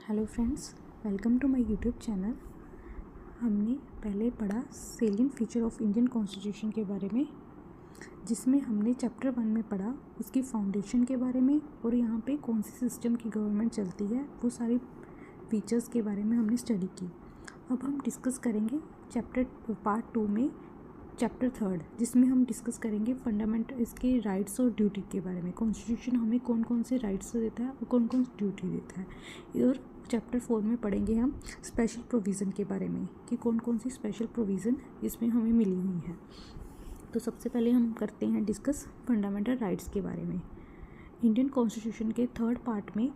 Hello friends, welcome to my YouTube channel. हमने पहले पढ़ा salient feature of Indian constitution के बारे में, जिसमें हमने चैप्टर 1 में पढ़ा उसकी फाउंडेशन के बारे में और यहाँ पे कौन सी सिस्टम की गवर्नमेंट चलती है, वो सारी फीचर्स के बारे में हमने स्टडी की। अब हम डिस्कस करेंगे पार्ट 2 में चैप्टर 3, जिसमें हम डिस्कस करेंगे फंडामेंटल इसके राइट्स और ड्यूटी के बारे में। कॉन्स्टिट्यूशन हमें कौन कौन से राइट्स देता है और कौन कौन सी ड्यूटी देता है। और चैप्टर 4 में पढ़ेंगे हम स्पेशल प्रोविज़न के बारे में कि कौन कौन सी स्पेशल प्रोविज़न इसमें हमें मिली हुई है। तो सबसे पहले हम करते हैं डिस्कस फंडामेंटल राइट्स के बारे में। इंडियन कॉन्स्टिट्यूशन के 3rd पार्ट में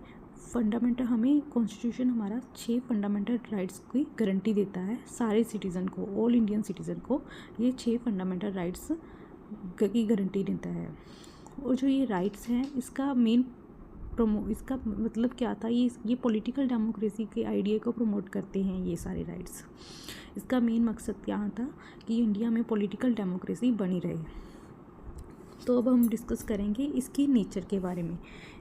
फंडामेंटल हमें कॉन्स्टिट्यूशन हमारा 6 फंडामेंटल राइट्स की गारंटी देता है। सारे सिटीज़न को, ऑल इंडियन सिटीज़न को ये 6 फंडामेंटल राइट्स की गारंटी देता है। और जो ये राइट्स हैं इसका इसका मतलब क्या था, ये पॉलिटिकल डेमोक्रेसी के आइडिया को प्रमोट करते हैं। ये सारे राइट्स, इसका मेन मकसद क्या था कि इंडिया में पॉलिटिकल डेमोक्रेसी बनी रहे। तो अब हम डिस्कस करेंगे इसकी नेचर के बारे में।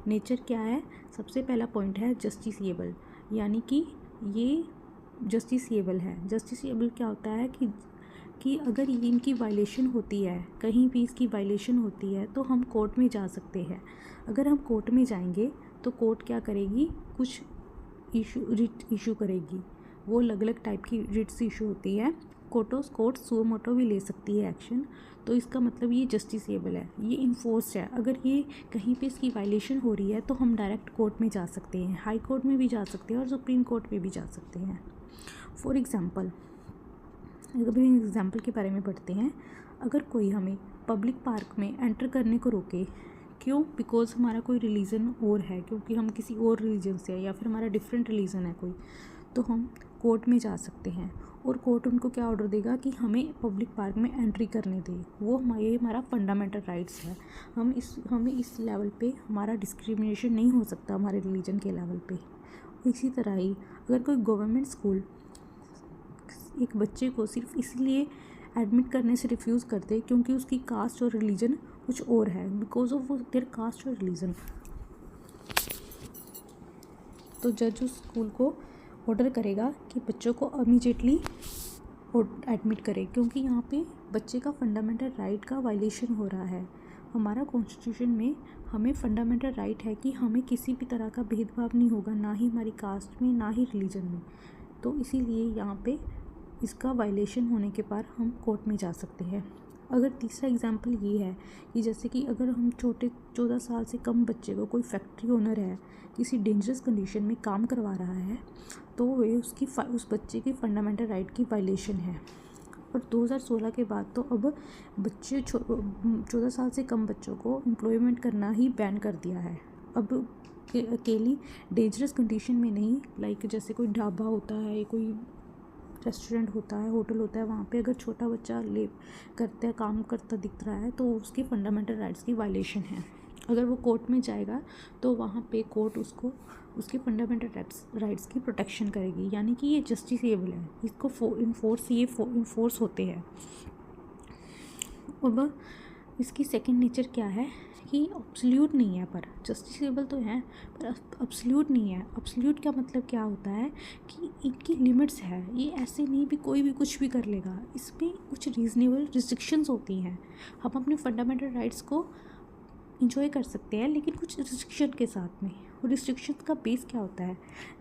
नेचर क्या है? सबसे पहला पॉइंट है जस्टिसिएबल, यानी कि ये जस्टिसिएबल है। जस्टिसिएबल क्या होता है कि अगर ये इनकी वायलेशन होती है, कहीं भी इसकी वायलेशन होती है तो हम कोर्ट में जा सकते हैं। अगर हम कोर्ट में जाएंगे तो कोर्ट क्या करेगी, कुछ रिट इशू करेगी। वो अलग अलग टाइप की रिट्स इशू होती है। कोर्ट सुओ मोटो भी ले सकती है एक्शन। तो इसका मतलब ये जस्टिसिएबल है, ये इन्फोर्स्ड है। अगर ये कहीं पे इसकी वायलेशन हो रही है तो हम डायरेक्ट कोर्ट में जा सकते हैं, हाई कोर्ट में भी जा सकते हैं और सुप्रीम कोर्ट में भी जा सकते हैं। फॉर एग्ज़ाम्पल, अगर एग्ज़ाम्पल के बारे में पढ़ते हैं, अगर कोई हमें पब्लिक पार्क में एंटर करने को रोके, क्यों? बिकॉज हमारा कोई रिलीजन और है, क्योंकि हम किसी और रिलीजन से है या फिर हमारा डिफरेंट रिलीजन है कोई, तो हम कोर्ट में जा सकते हैं और कोर्ट उनको क्या ऑर्डर देगा कि हमें पब्लिक पार्क में एंट्री करने दे। वो हमारा फंडामेंटल राइट्स है। हमें इस लेवल पे हमारा डिस्क्रिमिनेशन नहीं हो सकता हमारे रिलीजन के लेवल पे। इसी तरह ही अगर कोई गवर्नमेंट स्कूल एक बच्चे को सिर्फ इसलिए एडमिट करने से रिफ्यूज़ कर दे क्योंकि उसकी कास्ट और रिलीजन कुछ और है, बिकॉज ऑफ देयर कास्ट और रिलीजन, तो जज उस स्कूल को ऑर्डर करेगा कि बच्चों को इमीडिएटली एडमिट करे, क्योंकि यहाँ पे बच्चे का फंडामेंटल राइट का वायलेशन हो रहा है। हमारा कॉन्स्टिट्यूशन में हमें फंडामेंटल राइट है कि हमें किसी भी तरह का भेदभाव नहीं होगा, ना ही हमारी कास्ट में ना ही रिलीजन में। तो इसीलिए यहाँ पे इसका वायलेशन होने के बाद हम कोर्ट में जा सकते हैं। अगर तीसरा एग्जांपल ये है कि जैसे कि अगर हम 14 साल से कम बच्चे को, कोई फैक्ट्री ओनर है, किसी डेंजरस कंडीशन में काम करवा रहा है, तो वे उस बच्चे की फंडामेंटल राइट की वायलेशन है। और 2016 के बाद तो अब 14 साल से कम बच्चों को एम्प्लॉयमेंट करना ही बैन कर दिया है। अब अकेली डेंजरस कंडीशन में नहीं, लाइक जैसे कोई ढाबा होता है, कोई रेस्टोरेंट होता है, होटल होता है, वहाँ पे अगर छोटा बच्चा काम करता दिख रहा है तो उसकी फंडामेंटल राइट्स की वायलेशन है। अगर वो कोर्ट में जाएगा तो वहाँ पे कोर्ट उसको उसके फंडामेंटल राइट्स की प्रोटेक्शन करेगी, यानी कि ये जस्टिसिएबल है। इसको इन्फोर्स होते हैं। अब इसकी सेकंड नेचर क्या है कि अब्सोल्यूट नहीं है, पर जस्टिसिएबल तो है पर अब्सोल्यूट नहीं है। अब्सोल्यूट का मतलब क्या होता है कि इनकी लिमिट्स है। ये ऐसे नहीं भी कोई भी कुछ भी कर लेगा, इसमें कुछ रीज़नेबल रिस्ट्रिक्शंस होती हैं। हम अपने फंडामेंटल राइट्स को इंजॉय कर सकते हैं, लेकिन कुछ रिस्ट्रिक्शन के साथ में। और रिस्ट्रिक्शंस का बेस क्या होता है?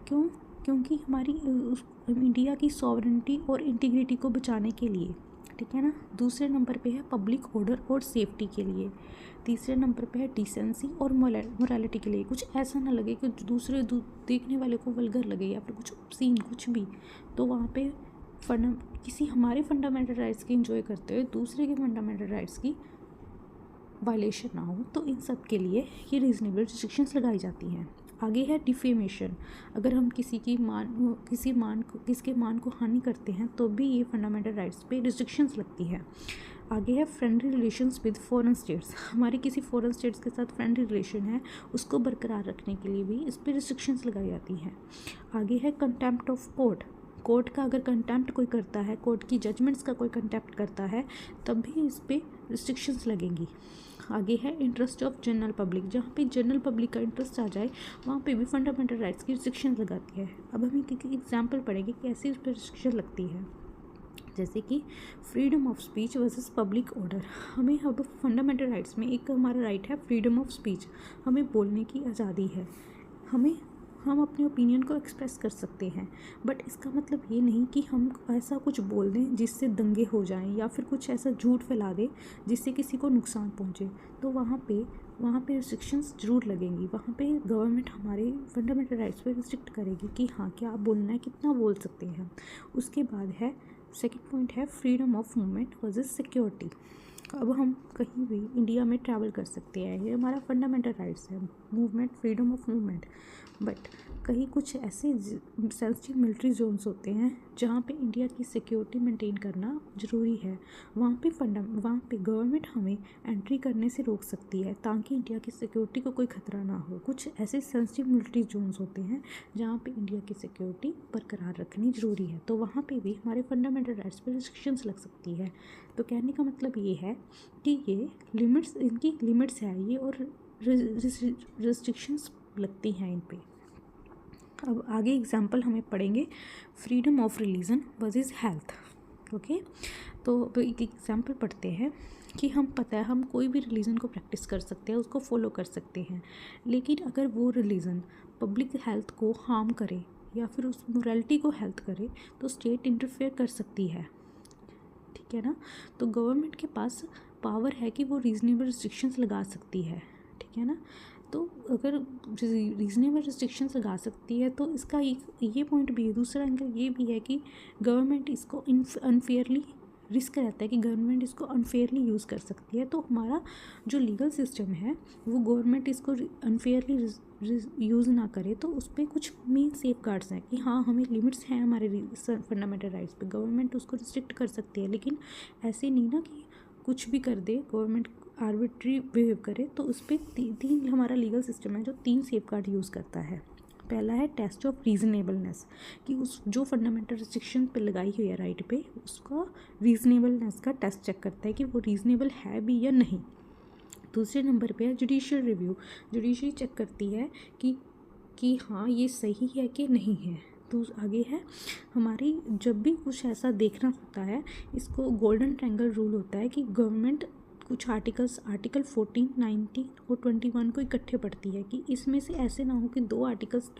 क्योंकि हमारी इंडिया की सॉवरेनिटी और इंटीग्रिटी को बचाने के लिए, ठीक है ना। दूसरे नंबर पे है पब्लिक ऑर्डर और सेफ्टी के लिए। तीसरे नंबर पे है डिसेंसी और मोरालिटी के लिए। कुछ ऐसा ना लगे कि दूसरे देखने वाले को वल्गर लगे या फिर कुछ ऑब्सीन कुछ भी, तो वहाँ पे किसी हमारे फंडामेंटल राइट्स की इंजॉय करते हुए दूसरे के फंडामेंटल राइट्स की वायलेशन ना हो। तो इन सब के लिए ये रीजनेबल रिस्ट्रिक्शंस लगाई जाती हैं। आगे है डिफेमेशन। अगर हम किसके मान को हानि करते हैं तो भी ये फंडामेंटल राइट्स पे रिस्ट्रिक्शंस लगती है। आगे है friendly relations with foreign states. हमारे किसी फॉरेन स्टेट्स के साथ फ्रेंडली रिलेशन है, उसको बरकरार रखने के लिए भी इस पर रिस्ट्रिक्शंस लगाई जाती हैं। आगे है कंटेम्प्ट ऑफ कोर्ट का अगर कंटेम्प्ट कोई करता है, कोर्ट की जजमेंट्स का कोई कंटेम्प्ट करता है, तब भी इस पर रिस्ट्रिक्शंस लगेंगी। आगे है इंटरेस्ट ऑफ जनरल पब्लिक, जहाँ पे जनरल पब्लिक का इंटरेस्ट आ जाए वहाँ पे भी फंडामेंटल राइट्स की रिस्ट्रिक्शन लगाती है। अब हम एक एग्जाम्पल पढ़ेंगे कि कैसे उस पर रिस्ट्रिक्शन लगती है। जैसे कि freedom of speech versus public order. हमें अब फंडामेंटल राइट्स में एक हमारा राइट है फ्रीडम ऑफ स्पीच, हमें बोलने की आज़ादी है, हम अपने ओपिनियन को एक्सप्रेस कर सकते हैं। बट इसका मतलब ये नहीं कि हम ऐसा कुछ बोल दें जिससे दंगे हो जाएं या फिर कुछ ऐसा झूठ फैला दें जिससे किसी को नुकसान पहुंचे। तो वहाँ पे रिस्ट्रिक्शंस ज़रूर लगेंगी। वहाँ पे गवर्नमेंट हमारे फंडामेंटल राइट्स पे रिस्ट्रिक्ट करेगी कि हाँ क्या बोलना है, कितना बोल सकते हैं। उसके बाद है सेकंड पॉइंट है freedom of movement versus security. अब हम कहीं भी इंडिया में ट्रैवल कर सकते हैं, ये हमारा फंडामेंटल राइट्स है, movement, freedom of movement. But कहीं कुछ ऐसे सेंसिटिव मिलिट्री जोन्स होते हैं जहाँ पे इंडिया की सिक्योरिटी मेंटेन करना ज़रूरी है। वहाँ पे गवर्नमेंट हमें एंट्री करने से रोक सकती है ताकि इंडिया की सिक्योरिटी को कोई खतरा ना हो। कुछ ऐसे सेंसिटिव मिलिट्री जोन्स होते हैं जहाँ पे इंडिया की सिक्योरिटी बरकरार रखनी ज़रूरी है, तो वहाँ पे भी हमारे फंडामेंटल राइट्स पर रिस्ट्रिक्शंस लग सकती है। तो कहने का मतलब ये है कि ये लिमिट्स, इनकी लिमिट्स है ये, और रिस्ट्रिक्शंस लगती हैं इन पे। अब आगे एग्जांपल हमें पढ़ेंगे freedom of religion versus health. Okay, तो एक एग्जांपल पढ़ते हैं कि हम पता है हम कोई भी रिलीजन को प्रैक्टिस कर सकते हैं, उसको फॉलो कर सकते हैं, लेकिन अगर वो रिलीजन पब्लिक हेल्थ को हार्म करे या फिर उस मोरालिटी को हेल्थ करे तो स्टेट इंटरफेयर कर सकती है। ठीक है ना, तो गवर्नमेंट के पास पावर है कि वो रीजनेबल रिस्ट्रिक्शंस लगा सकती है। ठीक है ना, तो अगर रीजनेबल रिस्ट्रिक्शंस लगा सकती है तो इसका ये पॉइंट भी है। दूसरा एंगल ये भी है कि गवर्नमेंट इसको अनफेयरली, रिस्क रहता है कि गवर्नमेंट इसको अनफेयरली यूज़ कर सकती है। तो हमारा जो लीगल सिस्टम है वो गवर्नमेंट इसको अनफेयरली यूज़ ना करे, तो उस पर कुछ मेन सेफ गार्ड्स हैं कि हाँ हमें लिमिट्स हैं हमारे फंडामेंटल राइट्स पे, गवर्नमेंट उसको रिस्ट्रिक्ट कर सकती है, लेकिन ऐसे नहीं ना कि कुछ भी कर दे, गवर्नमेंट आर्बिट्री बिहेव करे। तो उस पर तीन हमारा लीगल सिस्टम है जो 3 सेफगार्ड यूज़ करता है। पहला है टेस्ट ऑफ रीजनेबलनेस, कि उस जो फंडामेंटल रिस्ट्रिक्शन पे लगाई हुई है राइट पे, उसका रीजनेबलनेस का टेस्ट चेक करता है कि वो रीजनेबल है भी या नहीं। दूसरे नंबर पे है जुडिशियल रिव्यू, जुडिशरी चेक करती है कि हाँ ये सही है कि नहीं है। तो आगे है हमारी, जब भी कुछ ऐसा देखना होता है, इसको गोल्डन ट्रायंगल रूल होता है कि गवर्नमेंट कुछ आर्टिकल 14, 19 और 21 को इकट्ठे पढ़ती है कि इसमें से ऐसे ना हो कि दो आर्टिकल्स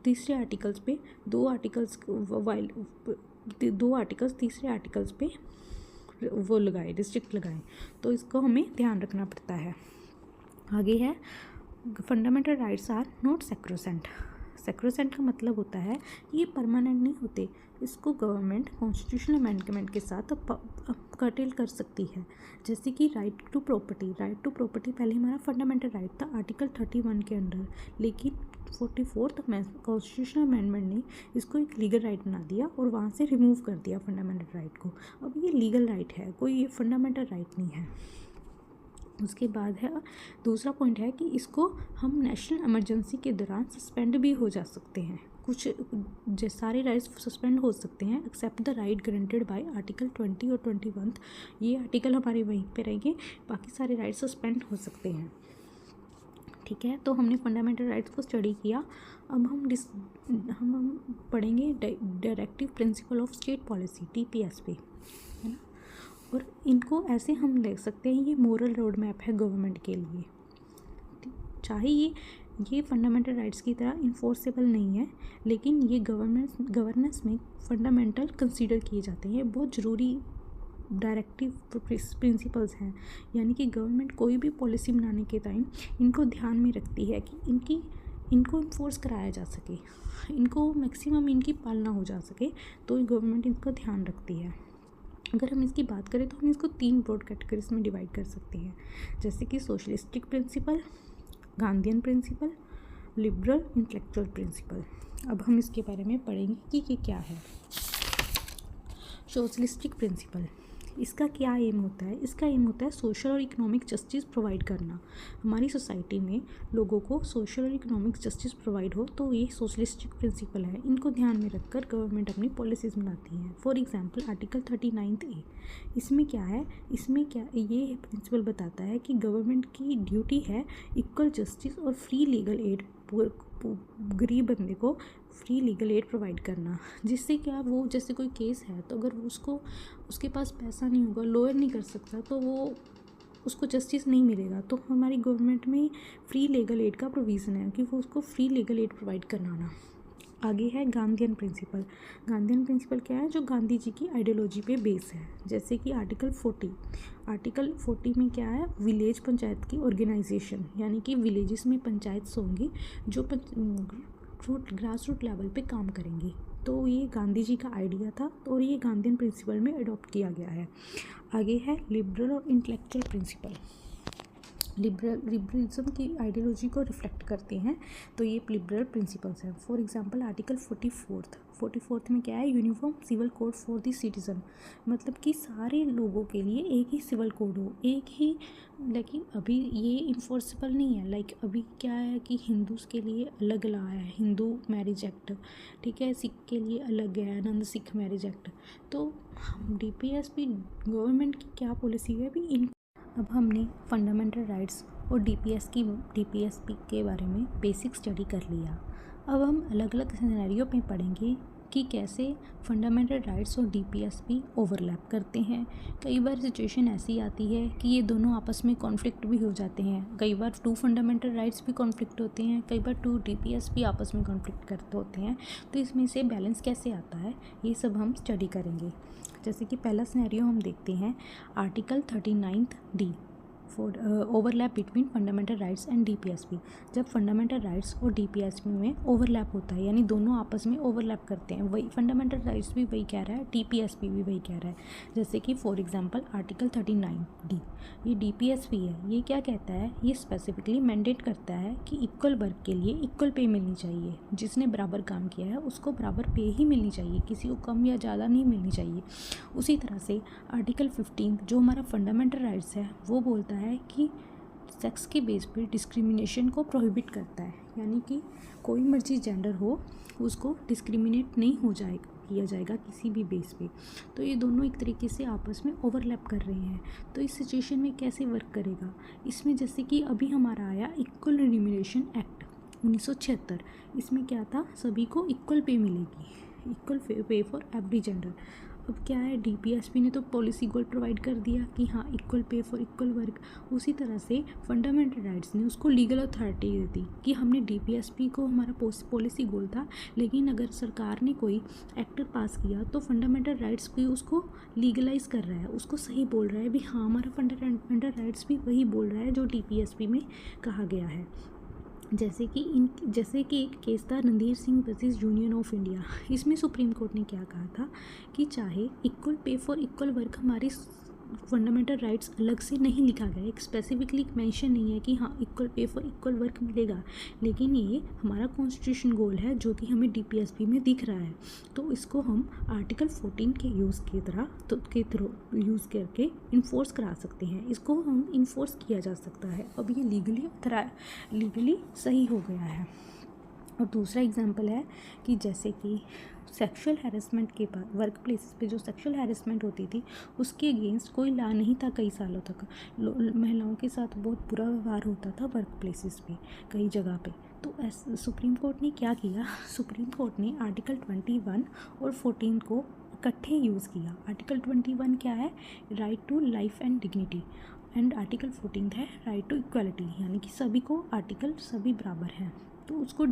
तीसरे आर्टिकल्स तीसरे आर्टिकल्स पे वो लगाए, रिस्ट्रिक्ट लगाए। तो इसको हमें ध्यान रखना पड़ता है। आगे है fundamental rights are not sacrosanct. Sacrosanct का मतलब होता है ये परमानेंट नहीं होते, इसको गवर्नमेंट कॉन्स्टिट्यूशनल अमेंडमेंट के साथ कर्टेल कर सकती है। जैसे कि राइट टू प्रॉपर्टी पहले हमारा फंडामेंटल राइट था आर्टिकल 31 के अंडर, लेकिन 44th कॉन्स्टिट्यूशनल अमेंडमेंट ने इसको एक लीगल राइट बना दिया और वहाँ से रिमूव कर दिया फंडामेंटल राइट को। अब ये लीगल राइट है, कोई ये फंडामेंटल राइट नहीं है। उसके बाद है दूसरा पॉइंट है कि इसको हम नेशनल इमरजेंसी के दौरान सस्पेंड भी हो जा सकते हैं। कुछ सारे राइट्स सस्पेंड हो सकते हैं except the right granted by article 20 और 21। ये आर्टिकल हमारे वहीं पे रहेंगे, बाकी सारे राइट्स सस्पेंड हो सकते हैं। ठीक है, तो हमने फंडामेंटल राइट्स को स्टडी किया। अब हम पढ़ेंगे directive principle of state policy TPS पे, है ना। और इनको ऐसे हम देख सकते हैं, ये मोरल रोड मैप है गवर्नमेंट के लिए। चाहे ये फंडामेंटल राइट्स की तरह इन्फोर्सेबल नहीं है, लेकिन ये गवर्नेंस में फंडामेंटल कंसीडर किए जाते हैं, बहुत ज़रूरी डायरेक्टिव प्रिंसिपल्स हैं। यानी कि गवर्नमेंट कोई भी पॉलिसी बनाने के टाइम इनको ध्यान में रखती है कि इनको इन्फोर्स कराया जा सके, इनको मैक्सिमम इनकी पालना हो जा सके, तो गवर्नमेंट इनका ध्यान रखती है। अगर हम इसकी बात करें तो हम इसको 3 ब्रॉड कैटेगरीज में डिवाइड कर सकते हैं, जैसे कि socialistic principle, Gandhian principle, liberal intellectual principle. अब हम इसके बारे में पढ़ेंगे कि ये क्या है। सोशलिस्टिक प्रिंसिपल, इसका क्या एम होता है? इसका एम होता है सोशल और इकोनॉमिक जस्टिस प्रोवाइड करना। हमारी सोसाइटी में लोगों को सोशल और इकोनॉमिक जस्टिस प्रोवाइड हो, तो ये सोशलिस्टिक प्रिंसिपल है। इनको ध्यान में रखकर गवर्नमेंट अपनी पॉलिसीज़ बनाती है। फॉर एग्जांपल आर्टिकल 39A, इसमें क्या है? इसमें क्या ये प्रिंसिपल बताता है कि गवर्नमेंट की ड्यूटी है इक्वल जस्टिस और फ्री लीगल एड, गरीब बंदे को फ्री लीगल एड प्रोवाइड करना, जिससे क्या वो जैसे कोई केस है तो अगर उसके पास पैसा नहीं होगा, लॉयर नहीं कर सकता, तो वो उसको जस्टिस नहीं मिलेगा। तो हमारी गवर्नमेंट में फ्री लीगल एड का प्रोविज़न है कि वो उसको फ्री लीगल एड प्रोवाइड करवाना। आगे है गांधीयन प्रिंसिपल। गांधीयन प्रिंसिपल क्या है? जो गांधी जी की आइडियोलॉजी पे बेस है। जैसे कि आर्टिकल 40 में क्या है? विलेज पंचायत की ऑर्गेनाइजेशन, यानी कि विलेजेस में पंचायत होंगी जो ग्रास रूट लेवल पे काम करेंगी। तो ये गांधी जी का आइडिया था और ये गांधीयन प्रिंसिपल में अडॉप्ट किया गया है। आगे है लिबरल और इंटेलेक्चुअल प्रिंसिपल। लिबरलिज्म की आइडियोलॉजी को रिफ्लेक्ट करते हैं, तो ये लिबरल प्रिंसिपल्स हैं। फॉर एग्जांपल आर्टिकल 44 में क्या है? Uniform civil code for the citizen, मतलब कि सारे लोगों के लिए एक ही सिविल कोड हो, एक ही। लेकिन अभी ये इन्फोर्सेबल नहीं है। लाइक अभी क्या है कि हिंदूज़ के लिए अलग ला है हिंदू मैरिज एक्ट, ठीक है, सिख के लिए अलग है आनंद सिख मैरिज एक्ट। तो DPSP गवर्नमेंट की क्या पॉलिसी है अभी अब हमने फंडामेंटल राइट्स और DPSP के बारे में बेसिक स्टडी कर लिया। अब हम अलग अलग सिनेरियो पे पढ़ेंगे कि कैसे फंडामेंटल राइट्स और DPSP ओवरलैप करते हैं। कई बार सिचुएशन ऐसी आती है कि ये दोनों आपस में कॉन्फ्लिक्ट भी हो जाते हैं। कई बार 2 फंडामेंटल राइट्स भी कॉन्फ्लिक्ट होते हैं, कई बार 2 DPSP आपस में कॉन्फ्लिक्ट करते होते हैं। तो इसमें से बैलेंस कैसे आता है, ये सब हम स्टडी करेंगे। जैसे कि पहला सिनेरियो हम देखते हैं article 39D for overlap between fundamental rights and DPSP। जब फंडामेंटल राइट्स और DPSP में ओवरलैप होता है, यानी दोनों आपस में ओवरलैप करते हैं, वही फंडामेंटल राइट्स भी वही कह रहा है, DPSP भी वही कह रहा है। जैसे कि फॉर एग्जांपल आर्टिकल 39D, ये DPSP है। ये क्या कहता है? ये स्पेसिफिकली मैंडेट करता है कि इक्वल वर्क के लिए इक्वल पे मिलनी चाहिए। जिसने बराबर काम किया है उसको बराबर पे ही मिलनी चाहिए, किसी को कम या ज़्यादा नहीं मिलनी चाहिए। उसी तरह से आर्टिकल 15 जो हमारा फंडामेंटल राइट्स है, वो बोलता है कि सेक्स के बेस पर डिस्क्रिमिनेशन को प्रोहिबिट करता है, यानी कि कोई मर्जी जेंडर हो उसको डिस्क्रिमिनेट नहीं किया जाएगा किसी भी बेस पे। तो ये दोनों एक तरीके से आपस में ओवरलैप कर रहे हैं। तो इस सिचुएशन में कैसे वर्क करेगा? इसमें जैसे कि अभी हमारा आया इक्वल रिम्यूनरेशन एक्ट 1976। इसमें क्या था? सभी को इक्वल पे मिलेगी, equal pay for every gender. अब क्या है? DPSP ने तो पॉलिसी गोल प्रोवाइड कर दिया कि हाँ equal pay for equal work. उसी तरह से फंडामेंटल राइट्स ने उसको लीगल अथॉरिटी दे दी कि हमने DPSP को हमारा पॉलिसी गोल था, लेकिन अगर सरकार ने कोई एक्ट पास किया तो फंडामेंटल राइट्स भी उसको लीगलाइज कर रहा है, उसको सही बोल रहा है भी हाँ हमारा फंडामेंटल राइट्स भी वही बोल रहा है जो DPSP में कहा गया है। जैसे कि एक केस था Randhir Singh versus union of India. इसमें सुप्रीम कोर्ट ने क्या कहा था कि चाहे equal pay for equal work हमारी फंडामेंटल राइट्स अलग से नहीं लिखा गया, एक स्पेसिफिकली मेंशन नहीं है कि हाँ equal pay for equal work मिलेगा, लेकिन ये हमारा कॉन्स्टिट्यूशन गोल है जो कि हमें DPSP में दिख रहा है। तो इसको हम आर्टिकल 14 के थ्रू यूज़ करके इन्फोर्स करा सकते हैं। इसको हम इन्फोर्स किया जा सकता है। अब ये लीगली सही हो गया है। और दूसरा एग्जांपल है कि जैसे कि सेक्सुअल हैरेसमेंट के बाद वर्क प्लेसेस पे जो सेक्सुअल हैरेसमेंट होती थी उसके अगेंस्ट कोई लॉ नहीं था कई सालों तक। महिलाओं के साथ बहुत बुरा व्यवहार होता था वर्क प्लेसेस पे कई जगह पे। तो सुप्रीम कोर्ट ने क्या किया? सुप्रीम कोर्ट ने आर्टिकल 21 और 14 को इकट्ठे यूज़ किया। आर्टिकल 21 क्या है? Right to life and dignity, and article 14 है राइट टू इक्वालिटी, यानी कि सभी बराबर हैं। तो उसको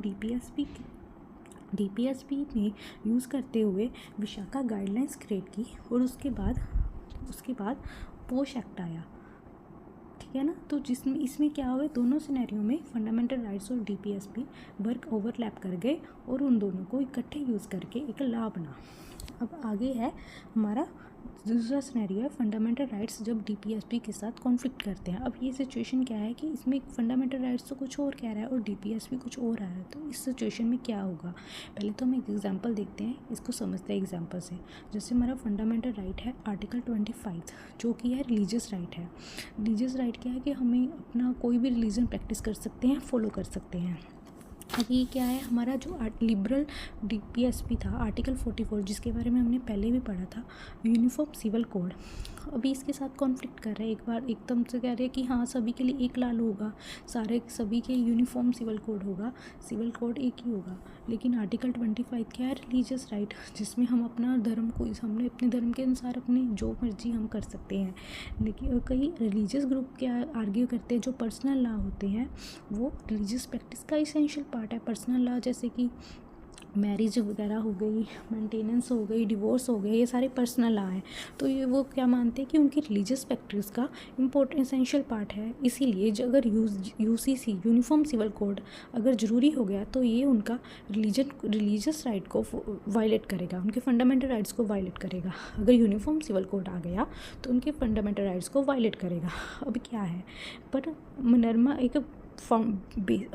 DPSP में यूज़ करते हुए विशाखा गाइडलाइंस क्रिएट की और उसके बाद पोश एक्ट आया, ठीक है ना। तो इसमें क्या हुआ? दोनों सिनेरियो में फंडामेंटल राइट्स और DPSP वर्क ओवरलैप कर गए और उन दोनों को इकट्ठे यूज़ करके एक लॉ बना। अब आगे है हमारा दूसरा सिनेरियो है फंडामेंटल राइट्स जब डीपीएसपी के साथ कॉन्फ्लिक्ट करते हैं। अब ये सिचुएशन क्या है कि इसमें फंडामेंटल राइट्स तो कुछ और कह रहा है और डीपीएसपी कुछ और रहा है, तो इस सिचुएशन में क्या होगा। पहले तो हम एक एग्जांपल देखते हैं, इसको समझते हैं एग्जांपल से। जैसे हमारा फंडामेंटल राइट है आर्टिकल 25 जो कि है रिलीजियस राइट है। रिलीजियस राइट क्या है कि हमें अपना कोई भी रिलीजन प्रैक्टिस कर सकते हैं, फॉलो कर सकते हैं। अब ये क्या है हमारा जो लिबरल डीपीएसपी था आर्टिकल 44 जिसके बारे में हमने पहले भी पढ़ा था, यूनिफॉर्म सिविल कोड, अभी इसके साथ कॉन्फ्लिक्ट कर रहे हैं। एक बार एकदम से कह रहे हैं कि हाँ सभी के लिए एक लाल होगा, सभी के यूनिफॉर्म सिविल कोड होगा, सिविल कोड एक ही होगा। लेकिन आर्टिकल 25 क्या है, रिलीजियस राइट, जिसमें हम अपना धर्म को हमने अपने धर्म के अनुसार अपनी जो मर्जी हम कर सकते हैं। लेकिन कई रिलीजियस ग्रुप क्या आर्ग्यू करते हैं, जो पर्सनल लॉ होते हैं वो रिलीजियस प्रैक्टिस का इसेंशियल पार्ट है। पर्सनल लॉ जैसे कि मैरिज वगैरह हो गई, मेंटेनेंस हो गई, डिवोर्स हो गए, ये सारे पर्सनल लॉ हैं। तो ये वो क्या मानते हैं कि उनकी रिलीजियस प्रैक्टिस का इम्पोर्टेंट एसेंशियल पार्ट है। इसीलिए जो अगर यूसीसी यूनिफॉर्म सिविल कोड अगर ज़रूरी हो गया तो ये उनका रिलीजियस राइट को वायलेट करेगा, उनके फंडामेंटल राइट्स को वायलेट करेगा। अगर यूनिफॉर्म सिविल कोड आ गया तो उनके फंडामेंटल राइट्स को वायलेट करेगा। अब क्या है, पर मिनर्वा एक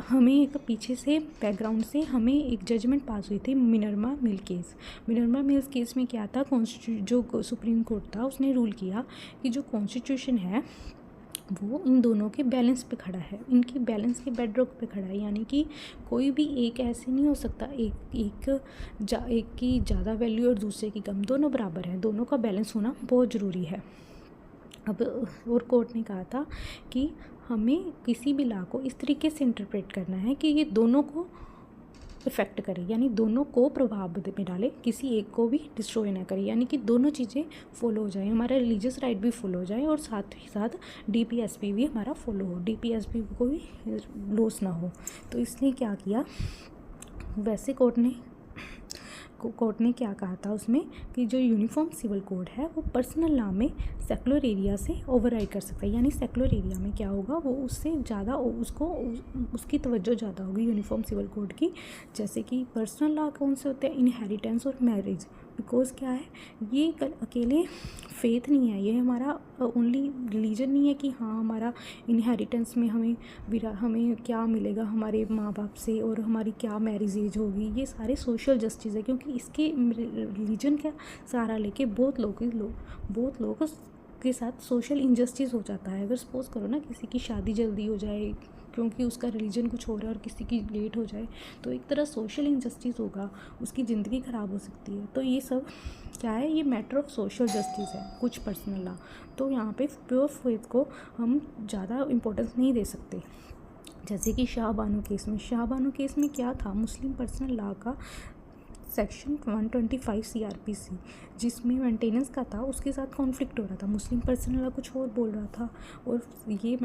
हमें एक पीछे से बैकग्राउंड से हमें एक जजमेंट पास हुई थी Minerva mill case. Minerva mills case में क्या था, जो सुप्रीम कोर्ट था उसने रूल किया कि जो कॉन्स्टिट्यूशन है वो इन दोनों के बैलेंस पे खड़ा है, इनकी बैलेंस के बेडरॉक पे खड़ा है। यानी कि कोई भी एक ऐसे नहीं हो सकता एक की ज़्यादा वैल्यू और दूसरे की कम, दोनों बराबर हैं, दोनों का बैलेंस होना बहुत ज़रूरी है। अब और कोर्ट ने कहा था कि हमें किसी भी लॉ को इस तरीके से इंटरप्रेट करना है कि ये दोनों को इफ़ेक्ट करे, यानी दोनों को प्रभाव में डाले, किसी एक को भी डिस्ट्रॉय ना करे, यानी कि दोनों चीज़ें फॉलो हो जाए, हमारा रिलीजियस राइट भी फॉलो हो जाए और साथ ही साथ डीपीएसपी भी हमारा फॉलो हो, डीपीएसपी को भी लॉस ना हो। तो इसने क्या किया, वैसे कोर्ट ने क्या कहा था उसमें कि जो यूनिफॉर्म सिविल कोड है वो पर्सनल लॉ में सेकुलर एरिया से ओवरराइड कर सकता है। यानी सेकुलर एरिया में क्या होगा, वो उससे ज़्यादा उसकी तवज्जो ज़्यादा होगी यूनिफॉर्म सिविल कोड की। जैसे कि पर्सनल लॉ कौन से होते हैं, इनहेरिटेंस और मैरिज। बिकॉज क्या है, ये अकेले फेथ नहीं है, ये हमारा ओनली रिलीजन नहीं है कि हाँ हमारा इनहेरिटेंस में हमें क्या मिलेगा हमारे माँ बाप से और हमारी क्या मैरिज एज होगी, ये सारे सोशल जस्टिस है। क्योंकि इसके रिलीजन का सहारा लेके बहुत लोग के साथ सोशल इंजस्टिस हो जाता है। अगर सपोज करो ना किसी की शादी जल्दी हो जाए क्योंकि उसका रिलीजन कुछ हो रहा है और किसी की लेट हो जाए, तो एक तरह सोशल इंजस्टिस होगा, उसकी ज़िंदगी ख़राब हो सकती है। तो ये सब क्या है, ये मैटर ऑफ सोशल जस्टिस है, कुछ पर्सनल लॉ। तो यहाँ पे प्योर फेथ को हम ज़्यादा इम्पोर्टेंस नहीं दे सकते। जैसे कि शाह बानो केस में क्या था, मुस्लिम पर्सनल लॉ का सेक्शन 125 CRPC जिसमें मेंटेनेंस का था, उसके साथ कॉन्फ्लिक्ट हो रहा था। मुस्लिम पर्सनल लॉ कुछ और बोल रहा था और ये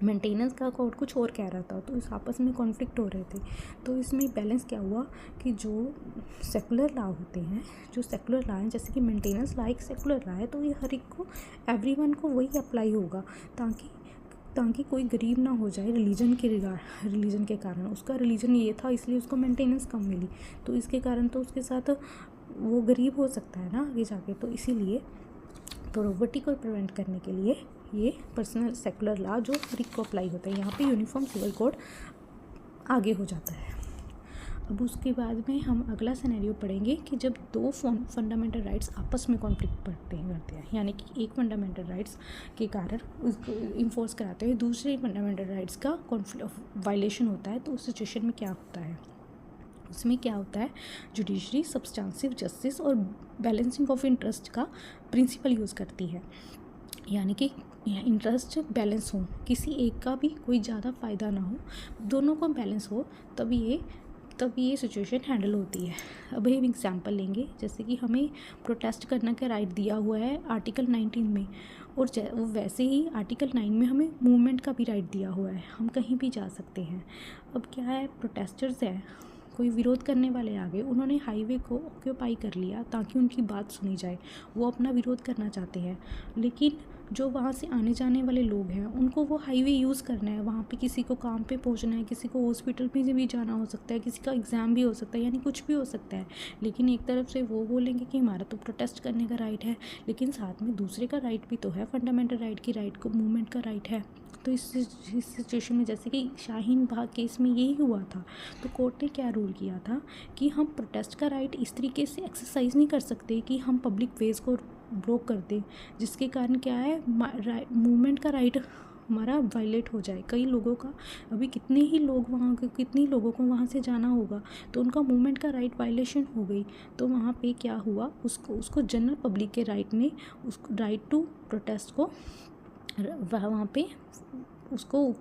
मेंटेनेंस का कोड कुछ और कह रहा था, तो इस आपस में कॉन्फ्लिक्ट हो रहे थे। तो इसमें बैलेंस क्या हुआ कि जो सेकुलर लॉ होते हैं, जैसे कि मेंटेनेंस लॉ एक सेकुलर लॉ है, तो ये हर एक को एवरीवन को वही अप्लाई होगा ताकि कोई गरीब ना हो जाए रिलीजन के कारण। उसका रिलीजन ये था इसलिए उसको मेंटेनेंस कम मिली, तो इसके कारण तो उसके साथ वो गरीब हो सकता है ना आगे जाके। तो इसीलिए पॉवर्टी को प्रिवेंट करने के लिए ये पर्सनल सेकुलर लॉ जो हर एक को अप्लाई होता है, यहाँ पे यूनिफॉर्म सिविल कोड आगे हो जाता है। अब उसके बाद में हम अगला सिनेरियो पढ़ेंगे कि जब दो फंडामेंटल राइट्स आपस में कॉन्फ्लिक्ट करते हैं, यानी कि एक फंडामेंटल राइट्स के कारण उसको इन्फोर्स कराते हुए दूसरे फंडामेंटल राइट्स का वायलेशन होता है। तो उस सिचुएशन में क्या होता है, उसमें क्या होता है, जुडिशरी सब्सटेंसिव जस्टिस और बैलेंसिंग ऑफ इंटरेस्ट का प्रिंसिपल यूज़ करती है। यानी कि इंटरेस्ट बैलेंस हो, किसी एक का भी कोई ज़्यादा फ़ायदा ना हो, दोनों को बैलेंस हो, तब ये सिचुएशन हैंडल होती है। अब हम एग्जांपल लेंगे, जैसे कि हमें प्रोटेस्ट करने का राइट दिया हुआ है आर्टिकल 19 में, और वैसे ही आर्टिकल 9 में हमें मूवमेंट का भी राइट दिया हुआ है, हम कहीं भी जा सकते हैं। अब क्या है, प्रोटेस्टर्स हैं कोई विरोध करने वाले आ गए, उन्होंने हाईवे को ऑक्यूपाई कर लिया ताकि उनकी बात सुनी जाए, वो अपना विरोध करना चाहते हैं। लेकिन जो वहाँ से आने जाने वाले लोग हैं उनको वो हाईवे यूज़ करना है, वहाँ पे किसी को काम पे पहुँचना है, किसी को हॉस्पिटल में भी जाना हो सकता है, किसी का एग्ज़ाम भी हो सकता है, यानी कुछ भी हो सकता है। लेकिन एक तरफ से वो बोलेंगे कि हमारा तो प्रोटेस्ट करने का राइट है, लेकिन साथ में दूसरे का राइट भी तो है, फंडामेंटल राइट की राइट को मूवमेंट का राइट है। तो इस सिचुएशन में जैसे कि शाहीन बाग केस में यही हुआ था, तो कोर्ट ने क्या रूल किया था कि हम प्रोटेस्ट का राइट इस तरीके से एक्सरसाइज नहीं कर सकते कि हम पब्लिक वेज को ब्लॉक कर दें, जिसके कारण क्या है मूवमेंट का राइट हमारा वायलेट हो जाए। कई लोगों का अभी कितने लोगों को वहाँ से जाना होगा, तो उनका मूवमेंट का राइट वायलेशन हो गई। तो वहाँ पे क्या हुआ, उसको जनरल पब्लिक के राइट ने उसको राइट टू प्रोटेस्ट को वहाँ पे उसको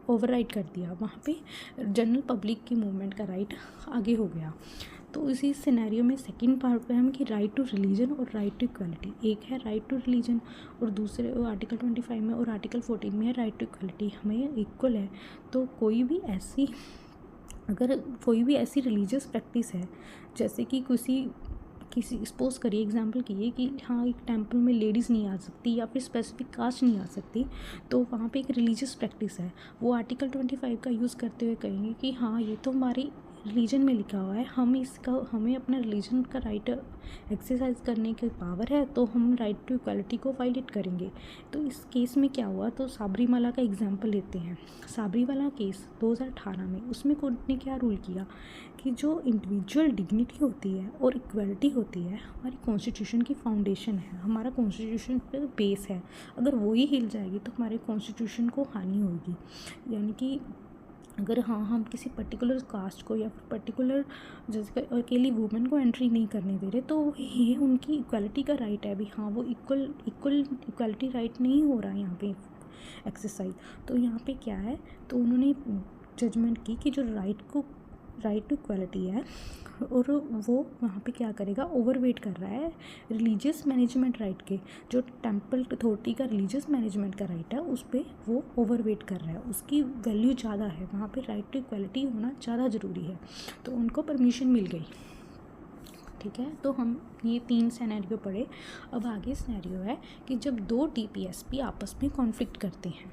ओवरराइड कर दिया, वहाँ पे जनरल पब्लिक की मूवमेंट का राइट आगे हो गया। तो इसी सिनेरियो में सेकंड पार्ट पे हम कि राइट टू रिलीजन और राइट टू इक्वलिटी, एक है राइट टू रिलीजन और दूसरे आर्टिकल 25 में और आर्टिकल 14 में है राइट टू इक्वलिटी, हमें इक्वल है। तो कोई भी ऐसी रिलीजियस प्रैक्टिस है, जैसे कि किसी सपोज करिए, एग्जांपल कीजिए कि हाँ एक टेंपल में लेडीज़ नहीं आ सकती या फिर स्पेसिफिक कास्ट नहीं आ सकती, तो वहाँ पे एक रिलीजियस प्रैक्टिस है, वो आर्टिकल 25 का यूज़ करते हुए कहेंगे कि हाँ ये तो हमारी रिलीजन में लिखा हुआ है, हमें अपना रिलीजन का राइट एक्सरसाइज करने की पावर है, तो हम राइट टू इक्वालिटी को वायलेट करेंगे। तो इस केस में क्या हुआ, तो साबरीमाला का एग्जांपल लेते हैं। साबरीमाला केस 2018 में, उसमें कोर्ट ने क्या रूल किया कि जो इंडिविजुअल डिग्निटी होती है और इक्वालिटी होती है हमारी कॉन्स्टिट्यूशन की फाउंडेशन है, हमारा कॉन्स्टिट्यूशन पर बेस है, अगर वो ही हिल जाएगी तो हमारे कॉन्स्टिट्यूशन को हानि होगी। यानी कि अगर हम किसी पर्टिकुलर कास्ट को या फिर पर्टिकुलर जैसे अकेली वुमेन को एंट्री नहीं करने दे रहे, तो ये उनकी इक्वालिटी का राइट है भी, हाँ वो इक्वालिटी राइट नहीं हो रहा है यहाँ पे एक्सरसाइज। तो यहाँ पे क्या है, तो उन्होंने जजमेंट की कि जो राइट टू इक्वालिटी है और वो वहाँ पे क्या करेगा, ओवरवेट कर रहा है रिलीजियस मैनेजमेंट राइट के, जो टेंपल अथॉरिटी का रिलीजियस मैनेजमेंट का राइट है उस पर वो ओवरवेट कर रहा है, उसकी वैल्यू ज़्यादा है, वहाँ पे राइट टू इक्वालिटी होना ज़्यादा ज़रूरी है। तो उनको परमिशन मिल गई, ठीक है। तो हम ये 3 सिनेरियो पढ़े। अब आगे सिनेरियो है कि जब 2 DPSP आपस में कॉन्फ्लिक्ट करते हैं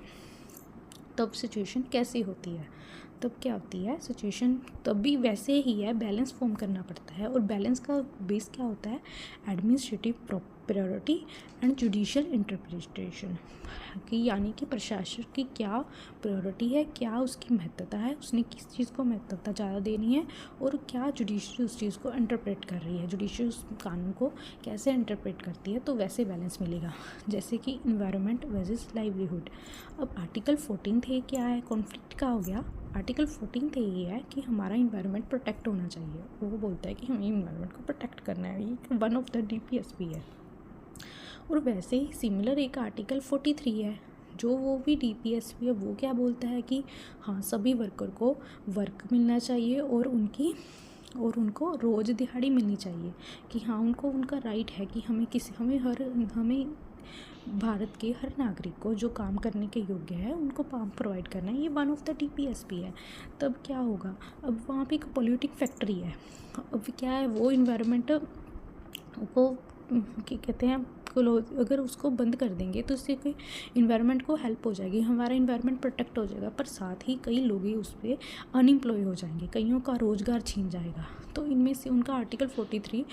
तब सिचुएशन कैसी होती है। तब क्या होती है सिचुएशन, तब भी वैसे ही है, बैलेंस फॉर्म करना पड़ता है। और बैलेंस का बेस क्या होता है, administrative priority and judicial interpretation, कि यानी कि प्रशासन की क्या प्रायोरिटी है, क्या उसकी महत्वता है, उसने किस चीज़ को महत्वता ज़्यादा देनी है, और क्या जुडिशरी उस चीज़ को इंटरप्रेट कर रही है, जुडिशरी उस कानून को कैसे इंटरप्रेट करती है, तो वैसे बैलेंस मिलेगा। जैसे कि इन्वायरमेंट वर्सेस लाइवलीहुड। अब आर्टिकल 14 थे, क्या है कॉन्फ्लिक्ट का हो गया। आर्टिकल 14 थे ये है कि हमारा इन्वायरमेंट प्रोटेक्ट होना चाहिए, वो बोलता है कि हमें इन्वायरमेंट को प्रोटेक्ट करना है, ये वन ऑफ द DPSP है। और वैसे ही सिमिलर एक आर्टिकल 43 है, जो वो भी DPSP है, वो क्या बोलता है कि हाँ सभी वर्कर को वर्क मिलना चाहिए और उनको रोज़ दिहाड़ी मिलनी चाहिए, कि हाँ उनको उनका राइट है कि हमें भारत के हर नागरिक को जो काम करने के योग्य है उनको काम प्रोवाइड करना है, ये वन ऑफ द DPSP है। तब क्या होगा, अब वहाँ पे एक पोल्यूटिंग फैक्ट्री है, अब क्या है वो इन्वायरमेंट को क्या कहते हैं, अगर उसको बंद कर देंगे तो इससे कोई इन्वायरमेंट को हेल्प हो जाएगी, हमारा इन्वायरमेंट प्रोटेक्ट हो जाएगा, पर साथ ही कई लोग ही उस पर अनएम्प्लॉय हो जाएंगे, कईयों का रोज़गार छीन जाएगा। तो इनमें से उनका आर्टिकल 43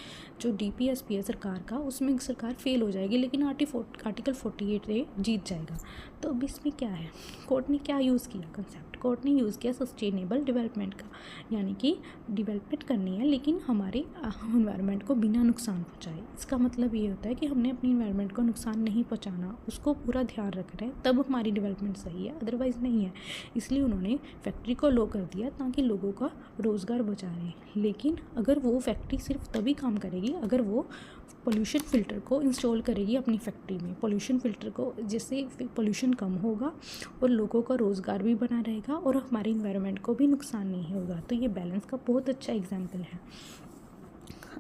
जो DPSP है सरकार का, उसमें सरकार फेल हो जाएगी, लेकिन आर्टिकल 48 जीत जाएगा। तो अब इसमें क्या है, कोर्ट ने क्या यूज़ किया कंसेप्ट, कोर्ट ने यूज़ किया सस्टेनेबल डेवलपमेंट का, यानी कि डेवलपमेंट करनी है लेकिन हमारे इन्वायरमेंट को बिना नुकसान पहुँचाए। इसका मतलब ये होता है कि हमने अपनी इन्वायरमेंट को नुकसान नहीं पहुँचाना, उसको पूरा ध्यान रख रहे हैं, तब हमारी डेवलपमेंट सही है, अदरवाइज़ नहीं है। इसलिए उन्होंने फैक्ट्री को लो कर दिया ताकि लोगों का रोज़गार बचा रहे। लेकिन अगर वो फैक्ट्री सिर्फ तभी काम करेगी अगर वो पोल्यूशन फ़िल्टर को इंस्टॉल करेगी अपनी फैक्ट्री में, पोल्यूशन फ़िल्टर को, जिससे पोल्यूशन कम होगा और लोगों का रोज़गार भी बना रहेगा और हमारे इन्वायरमेंट को भी नुकसान नहीं होगा। तो ये बैलेंस का बहुत अच्छा एग्जाम्पल है।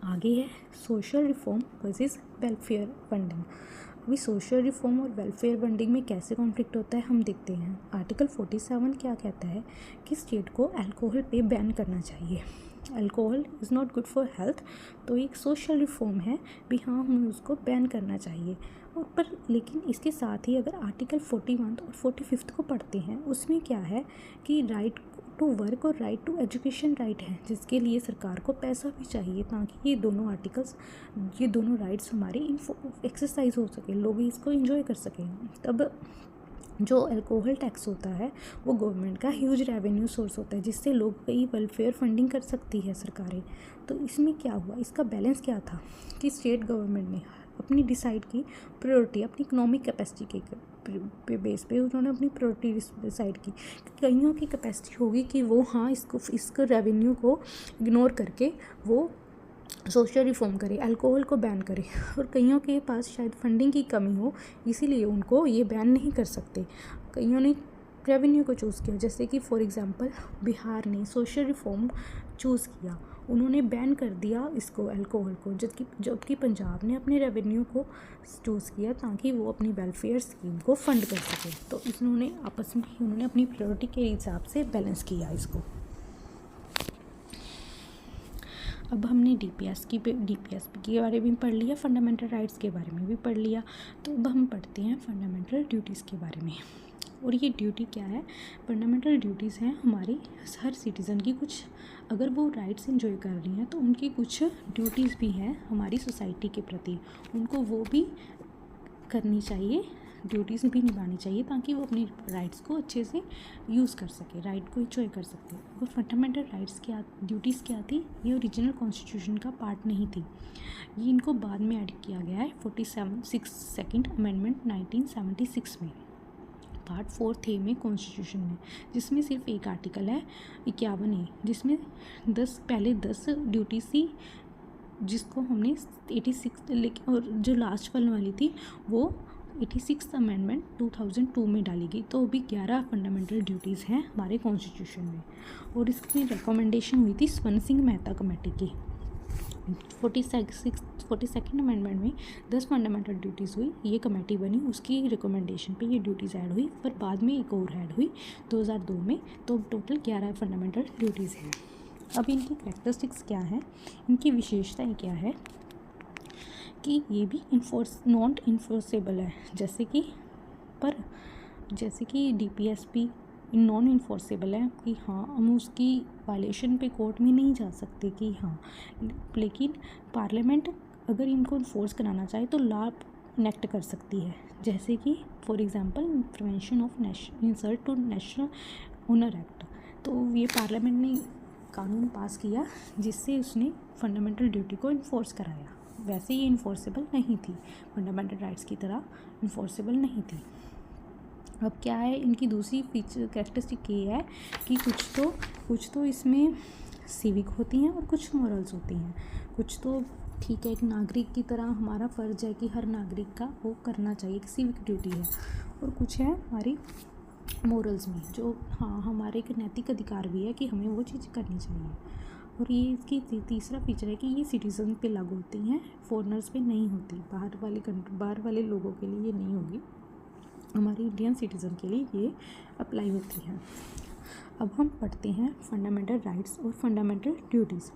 आगे है social reform versus welfare funding. अभी सोशल रिफॉर्म और वेलफेयर फंडिंग में कैसे कॉन्फ्लिक्ट होता है हम देखते हैं। आर्टिकल 47 क्या कहता है कि स्टेट को अल्कोहल पे बैन करना चाहिए। Alcohol is not good for health, तो एक सोशल रिफॉर्म है भी, हाँ हमें उसको बैन करना चाहिए। और पर लेकिन इसके साथ ही अगर आर्टिकल 41 और 45 को पढ़ते हैं, उसमें क्या है कि राइट टू वर्क और राइट टू एजुकेशन राइट है, जिसके लिए सरकार को पैसा भी चाहिए ताकि ये दोनों आर्टिकल्स, ये दोनों राइट्स हमारे एक्सरसाइज हो सके, लोग इसको एंजॉय कर सकें। तब जो अल्कोहल टैक्स होता है वो गवर्नमेंट का ह्यूज रेवेन्यू सोर्स होता है, जिससे लोग कई वेलफेयर फंडिंग कर सकती है सरकारें। तो इसमें क्या हुआ, इसका बैलेंस क्या था कि स्टेट गवर्नमेंट ने अपनी डिसाइड की प्रायोरिटी अपनी इकोनॉमिक कैपेसिटी के बेस पे उन्होंने अपनी प्रायोरिटी डिसाइड की। कईयों की कैपेसिटी होगी कि वो हाँ इसको रेवेन्यू को इग्नोर करके वो सोशल रिफॉर्म करे, अल्कोहल को बैन करे, और कईयों के पास शायद फंडिंग की कमी हो, इसीलिए उनको ये बैन नहीं कर सकते। कईयों ने रेवेन्यू को चूज़ किया, जैसे कि फॉर एग्जांपल बिहार ने सोशल रिफॉर्म चूज़ किया, उन्होंने बैन कर दिया इसको अल्कोहल को, जबकि पंजाब ने अपने रेवेन्यू को चूज़ किया ताकि वो अपनी वेलफेयर स्कीम को फंड कर सके। तो इन्होंने आपस में ही उन्होंने अपनी प्रायोरिटी के हिसाब से बैलेंस किया इसको। अब हमने डीपीएसपी के बारे में पढ़ लिया, फंडामेंटल राइट्स के बारे में भी पढ़ लिया। तो अब हम पढ़ते हैं फंडामेंटल ड्यूटीज़ के बारे में। और ये ड्यूटी क्या है, फंडामेंटल ड्यूटीज़ हैं हमारी हर सिटीज़न की। कुछ अगर वो राइट्स एंजॉय कर रही हैं तो उनकी कुछ ड्यूटीज़ भी हैं हमारी सोसाइटी के प्रति, उनको वो भी करनी चाहिए, ड्यूटीज़ भी निभानी चाहिए ताकि वो अपनी राइट्स को अच्छे से यूज़ कर सके, राइट को एंजॉय कर सकते। और फंडामेंटल राइट्स क्या, ड्यूटीज़ क्या थी, ये ओरिजिनल कॉन्स्टिट्यूशन का पार्ट नहीं थी, ये इनको बाद में ऐड किया गया है 47 अमेंडमेंट 1976 में, पार्ट 4 में कॉन्स्टिट्यूशन में, जिसमें सिर्फ एक आर्टिकल है 51A, जिसमें 10 ड्यूटीज़ थी, जिसको हमने 86 लेकिन, और जो लास्ट वाली थी वो 86 अमेंडमेंट 2002 में डाली गई। तो अभी 11 फंडामेंटल ड्यूटीज़ हैं हमारे कॉन्स्टिट्यूशन में। और इसकी रिकमेंडेशन हुई थी स्वर्ण सिंह मेहता कमेटी की। 42nd अमेंडमेंट में 10 फंडामेंटल ड्यूटीज़ हुई, ये कमेटी बनी, उसकी रिकमेंडेशन पे ये ड्यूटीज़ ऐड हुई, पर बाद में एक और ऐड हुई 2002 में। तो टोटल 11 फंडामेंटल ड्यूटीज़ हैं। अब इनकी कैरेक्टरिस्टिक्स क्या हैं, इनकी विशेषताएं क्या है कि ये भी नॉन इन्फोर्सेबल है, जैसे कि डीपीएसपी नॉन इन्फोर्सेबल है कि हाँ हम उसकी वायलेशन पे कोर्ट में नहीं जा सकते कि हाँ, लेकिन पार्लियामेंट अगर इनको इन्फोर्स कराना चाहे तो लॉ इनेक्ट कर सकती है, जैसे कि for example prevention of insult to national honour act. तो ये पार्लियामेंट ने कानून पास किया जिससे उसने फंडामेंटल ड्यूटी को इन्फोर्स कराया। वैसे ये इन्फोर्सेबल नहीं थी, फंडामेंटल राइट्स की तरह इन्फोर्सेबल नहीं थी। अब क्या है, इनकी दूसरी फीचर कैरेक्टरिस्टिक ये है कि कुछ तो इसमें सिविक होती हैं और कुछ मॉरल्स होती हैं। कुछ तो ठीक है, एक नागरिक की तरह हमारा फ़र्ज़ है कि हर नागरिक का वो करना चाहिए, एक सिविक ड्यूटी है, और कुछ है हमारी मॉरल्स में, जो हाँ हमारे एक नैतिक अधिकार भी है कि हमें वो चीज़ करनी चाहिए। और ये इसकी तीसरा फीचर है कि ये सिटीज़न पे लागू होती हैं, फॉरेनर्स पे नहीं होती, बाहर वाले लोगों के लिए ये नहीं होगी, हमारे इंडियन सिटीज़न के लिए ये अप्लाई होती है। अब हम पढ़ते हैं फंडामेंटल राइट्स और फंडामेंटल ड्यूटीज़,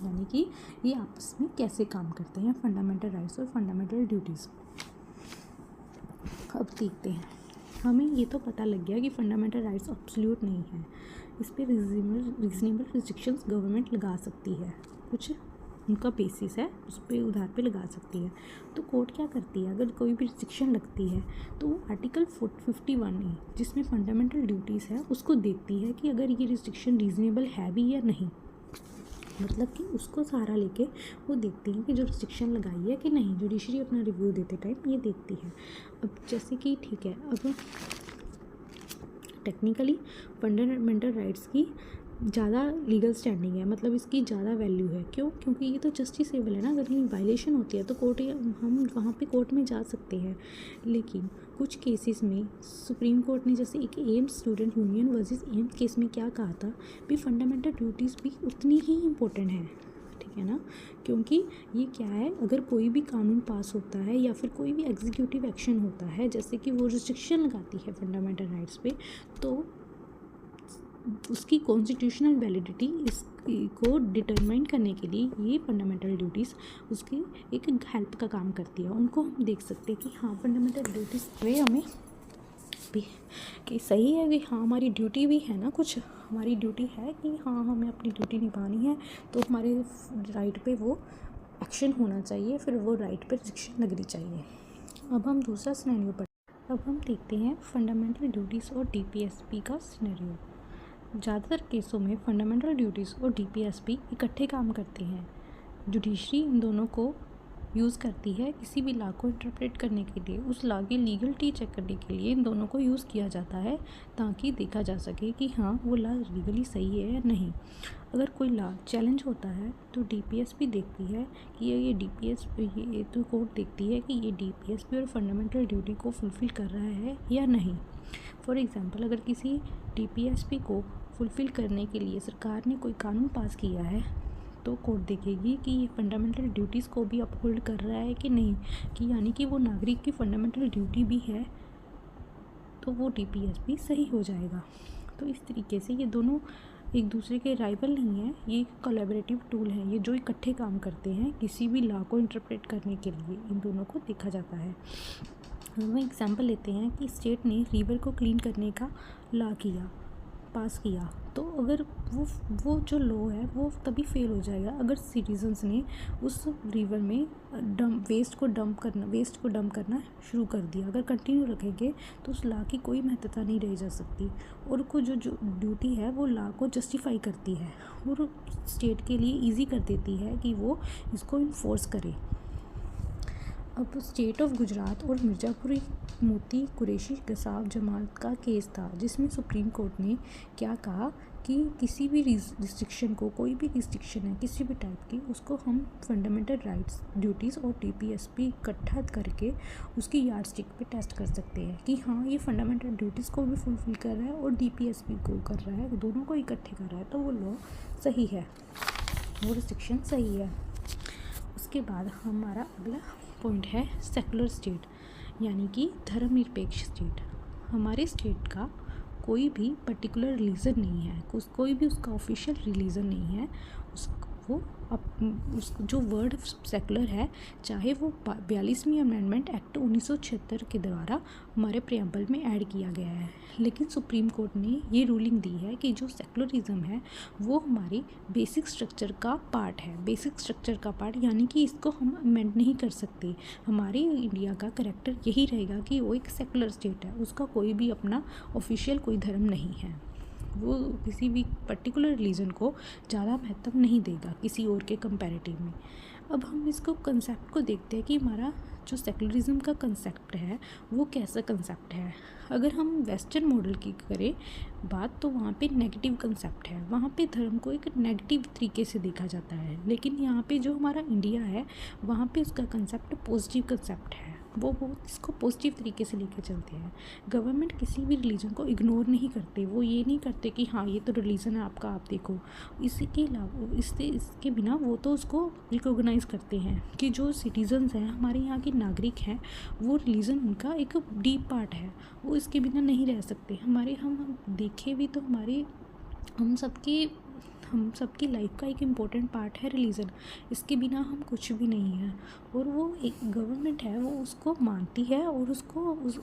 यानी कि ये आपस में कैसे काम करते हैं, फंडामेंटल राइट्स और फंडामेंटल ड्यूटीज़। अब देखते हैं, हमें ये तो पता लग गया कि फंडामेंटल राइट्स एब्सोल्यूट नहीं है, इस पर रीजनेबल रिस्ट्रिक्शंस गवर्नमेंट लगा सकती है, कुछ उनका बेसिस है उस पर उधार पे लगा सकती है। तो कोर्ट क्या करती है, अगर कोई भी रिस्ट्रिक्शन लगती है तो वो आर्टिकल 51A जिसमें फंडामेंटल ड्यूटीज़ है उसको देखती है कि अगर ये रिस्ट्रिक्शन रीजनेबल है भी या नहीं, मतलब कि उसको सहारा लेके वो देखती हैं कि जो रिस्ट्रिक्शन लगाई है कि नहीं, जुडिशरी अपना रिव्यू देते टाइम ये देखती है। अब जैसे कि ठीक है, अब टेक्निकली फंडामेंटल राइट्स की ज़्यादा लीगल स्टैंडिंग है, मतलब इसकी ज़्यादा वैल्यू है। क्योंकि ये तो जस्टिसेबल है ना, अगर ये वायलेशन होती है तो हम वहाँ पे कोर्ट में जा सकते हैं। लेकिन कुछ केसेस में सुप्रीम कोर्ट ने, जैसे एक AIIMS student union versus AIIMS case में क्या कहा था, भी फंडामेंटल ड्यूटीज़ भी उतनी ही इम्पोर्टेंट है, ठीक ठीक है ना, क्योंकि ये क्या है, अगर कोई भी कानून पास होता है या फिर कोई भी एग्जीक्यूटिव एक्शन होता है, जैसे कि वो रिस्ट्रिक्शन लगाती है फंडामेंटल राइट्स पे, तो उसकी कॉन्स्टिट्यूशनल वैलिडिटी इसको डिटरमाइन करने के लिए ये फंडामेंटल ड्यूटीज़ उसकी एक हेल्प का काम करती है। उनको हम देख सकते हैं कि हाँ फंडामेंटल ड्यूटीज़ वे हमें भी कि सही है कि हाँ हमारी ड्यूटी भी है ना, कुछ हमारी ड्यूटी है कि हाँ हमें अपनी ड्यूटी निभानी है, तो हमारे राइट पे वो एक्शन होना चाहिए, फिर वो राइट पे रिस्ट्रिक्शन लगनी चाहिए। अब हम दूसरा सिनेरियो पर अब हम देखते हैं फंडामेंटल ड्यूटीज़ और डीपीएसपी का सिनेरियो। ज़्यादातर केसों में फंडामेंटल ड्यूटीज़ और डीपीएसपी इकट्ठे काम करते हैं। जुडिशरी इन दोनों को यूज़ करती है किसी भी लॉ को इंटरप्रेट करने के लिए। उस लॉ की लीगलिटी चेक करने के लिए इन दोनों को यूज़ किया जाता है, ताकि देखा जा सके कि हाँ वो लॉ लीगली सही है या नहीं। अगर कोई लॉ चैलेंज होता है तो डीपीएसपी देखती है कि ये तो कोर्ट देखती है कि ये डीपीएसपी और फंडामेंटल ड्यूटी को फुलफ़िल कर रहा है या नहीं। फॉर एग्ज़ाम्पल, अगर किसी डीपीएसपी को फुलफ़िल करने के लिए सरकार ने कोई कानून पास किया है, तो कोर्ट देखेगी कि ये फंडामेंटल ड्यूटीज़ को भी अपहोल्ड कर रहा है कि नहीं, कि यानी कि वो नागरिक की फंडामेंटल ड्यूटी भी है, तो वो डीपीएसपी सही हो जाएगा। तो इस तरीके से ये दोनों एक दूसरे के राइवल नहीं है, ये कोलैबोरेटिव टूल है, ये जो इकट्ठे काम करते हैं किसी भी लॉ को इंटरप्रेट करने के लिए। इन दोनों को देखा जाता है। हम एग्जांपल लेते हैं कि स्टेट ने रिवर को क्लीन करने का लॉ पास किया, तो अगर वो जो लॉ है वो तभी फेल हो जाएगा अगर सिटीजन्स ने उस रिवर में वेस्ट को डंप करना शुरू कर दिया। अगर कंटिन्यू रखेंगे तो उस लॉ की कोई महत्वता नहीं रह जा सकती, और को जो ड्यूटी है वो लॉ को जस्टिफाई करती है और स्टेट के लिए ईजी कर देती है कि वो इसको इन्फोर्स करे। अब स्टेट ऑफ गुजरात और मिर्ज़ापुर मोती कुरैशी गसाव जमात का केस था, जिसमें सुप्रीम कोर्ट ने क्या कहा कि किसी भी रिस्ट्रिक्शन को, कोई भी रिस्ट्रिक्शन है किसी भी टाइप की, उसको हम फंडामेंटल राइट्स, ड्यूटीज़ और डीपीएसपी इकट्ठा करके उसकी यार्डस्टिक पे टेस्ट कर सकते हैं कि हाँ ये फंडामेंटल ड्यूटीज़ को भी फुलफ़िल कर रहा है और डीपीएसपी को कर रहा है, दोनों को इकट्ठे कर रहा है, तो वो लॉ सही है, वो रिस्ट्रिक्शन सही है। उसके बाद हमारा अगला पॉइंट है सेकुलर स्टेट, यानी कि धर्मनिरपेक्ष स्टेट। हमारे स्टेट का कोई भी पर्टिकुलर रिलीजन नहीं है, कोई भी उसका ऑफिशियल रिलीजन नहीं है। उस जो वर्ड सेकुलर है, चाहे वो 42वीं अमेंडमेंट एक्ट 1976 के द्वारा हमारे प्रियम्बल में ऐड किया गया है, लेकिन सुप्रीम कोर्ट ने ये रूलिंग दी है कि जो सेकुलरिज्म है वो हमारी बेसिक स्ट्रक्चर का पार्ट है। बेसिक स्ट्रक्चर का पार्ट यानी कि इसको हम अमेंड नहीं कर सकते। हमारे इंडिया का करैक्टर यही रहेगा कि वो एक सेकुलर स्टेट है, उसका कोई भी अपना ऑफिशियल कोई धर्म नहीं है, वो किसी भी पर्टिकुलर रिलीजन को ज़्यादा महत्व नहीं देगा किसी और के कंपैरेटिव में। अब हम इसको कंसेप्ट को देखते हैं कि हमारा जो सेकुलरिज्म का कंसेप्ट है वो कैसा कंसेप्ट है। अगर हम वेस्टर्न मॉडल की करें बात, तो वहाँ पे नेगेटिव कंसेप्ट है, वहाँ पे धर्म को एक नेगेटिव तरीके से देखा जाता है। लेकिन यहाँ पे जो हमारा इंडिया है वहाँ पे उसका कंसेप्ट पॉजिटिव कंसेप्ट है, वो इसको पॉजिटिव तरीके से लेकर चलते हैं। गवर्नमेंट किसी भी रिलीजन को इग्नोर नहीं करते, वो ये नहीं करते कि हाँ ये तो रिलीजन है आपका, आप देखो। इसके अलावा इसके बिना वो तो उसको रिकॉग्नाइज़ करते हैं कि जो सिटीजन्स हैं, हमारे यहाँ के नागरिक हैं, वो रिलीजन उनका एक डीप पार्ट है, वो इसके बिना नहीं रह सकते। हम देखें भी तो हम सबकी लाइफ का एक इम्पोर्टेंट पार्ट है रिलीजन, इसके बिना हम कुछ भी नहीं है। और वो एक गवर्नमेंट है, वो उसको मानती है और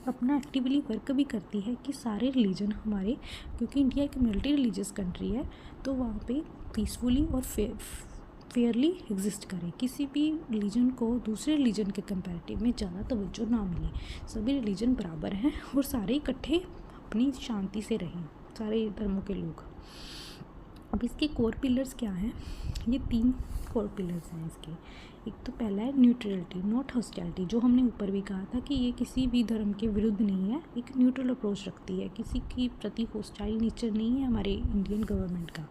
अपना एक्टिवली वर्क भी करती है कि सारे रिलीजन हमारे, क्योंकि इंडिया एक मल्टी रिलीजियस कंट्री है, तो वहाँ पे पीसफुली और फेयरली एग्जिस्ट करें, किसी भी रिलीजन को दूसरे रिलीजन के कंपैरेटिव में ज़्यादा तवज्जो ना मिले, सभी रिलीजन बराबर हैं और सारे इकट्ठे अपनी शांति से रहें, सारे धर्मों के लोग। अब इसके कोर पिलर्स क्या हैं? ये 3 कोर पिलर्स हैं इसके। एक तो पहला है न्यूट्रलिटी, नॉट हॉस्टिलिटी, जो हमने ऊपर भी कहा था कि ये किसी भी धर्म के विरुद्ध नहीं है, एक न्यूट्रल अप्रोच रखती है, किसी की प्रति हॉस्टाइल नेचर नहीं है हमारे इंडियन गवर्नमेंट का।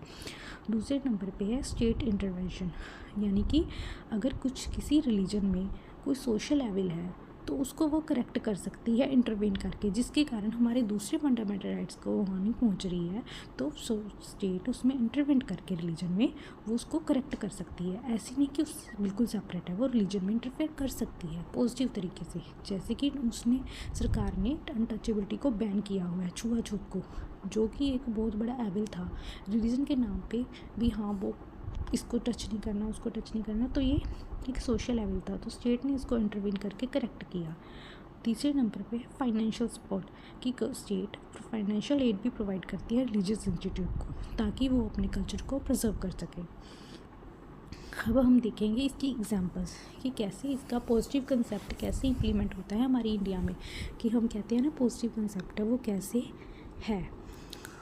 दूसरे नंबर पे है स्टेट इंटरवेंशन, यानी कि अगर किसी रिलीजन में कोई सोशल एविल है तो उसको वो करेक्ट कर सकती है इंटरवेन करके, जिसके कारण हमारे दूसरे फंडामेंटल राइट्स को हानि पहुंच रही है। तो स्टेट उसमें इंटरवेन करके रिलीजन में वो उसको करेक्ट कर सकती है। ऐसी नहीं कि उससे बिल्कुल सेपरेट है, वो रिलीजन में इंटरफेयर कर सकती है पॉजिटिव तरीके से। जैसे कि उसने सरकार ने अनटचेबिलिटी को बैन किया हुआ है, छुआछूत को, जो कि एक बहुत बड़ा एविल था रिलीजन के नाम पे भी। हाँ, वो इसको टच नहीं करना, उसको टच नहीं करना, तो ये एक सोशल एविल था, तो स्टेट ने इसको इंटरवीन करके करेक्ट किया। तीसरे नंबर पे फाइनेंशियल सपोर्ट, कि स्टेट फाइनेंशियल एड भी प्रोवाइड करती है रिलीजियस इंस्टीट्यूट को, ताकि वो अपने कल्चर को प्रिजर्व कर सके। अब हम देखेंगे इसकी एग्जांपल्स कि कैसे इसका पॉजिटिव कंसेप्ट कैसे इम्प्लीमेंट होता है हमारी इंडिया में, कि हम कहते हैं ना पॉजिटिव कंसेप्ट है वो कैसे है।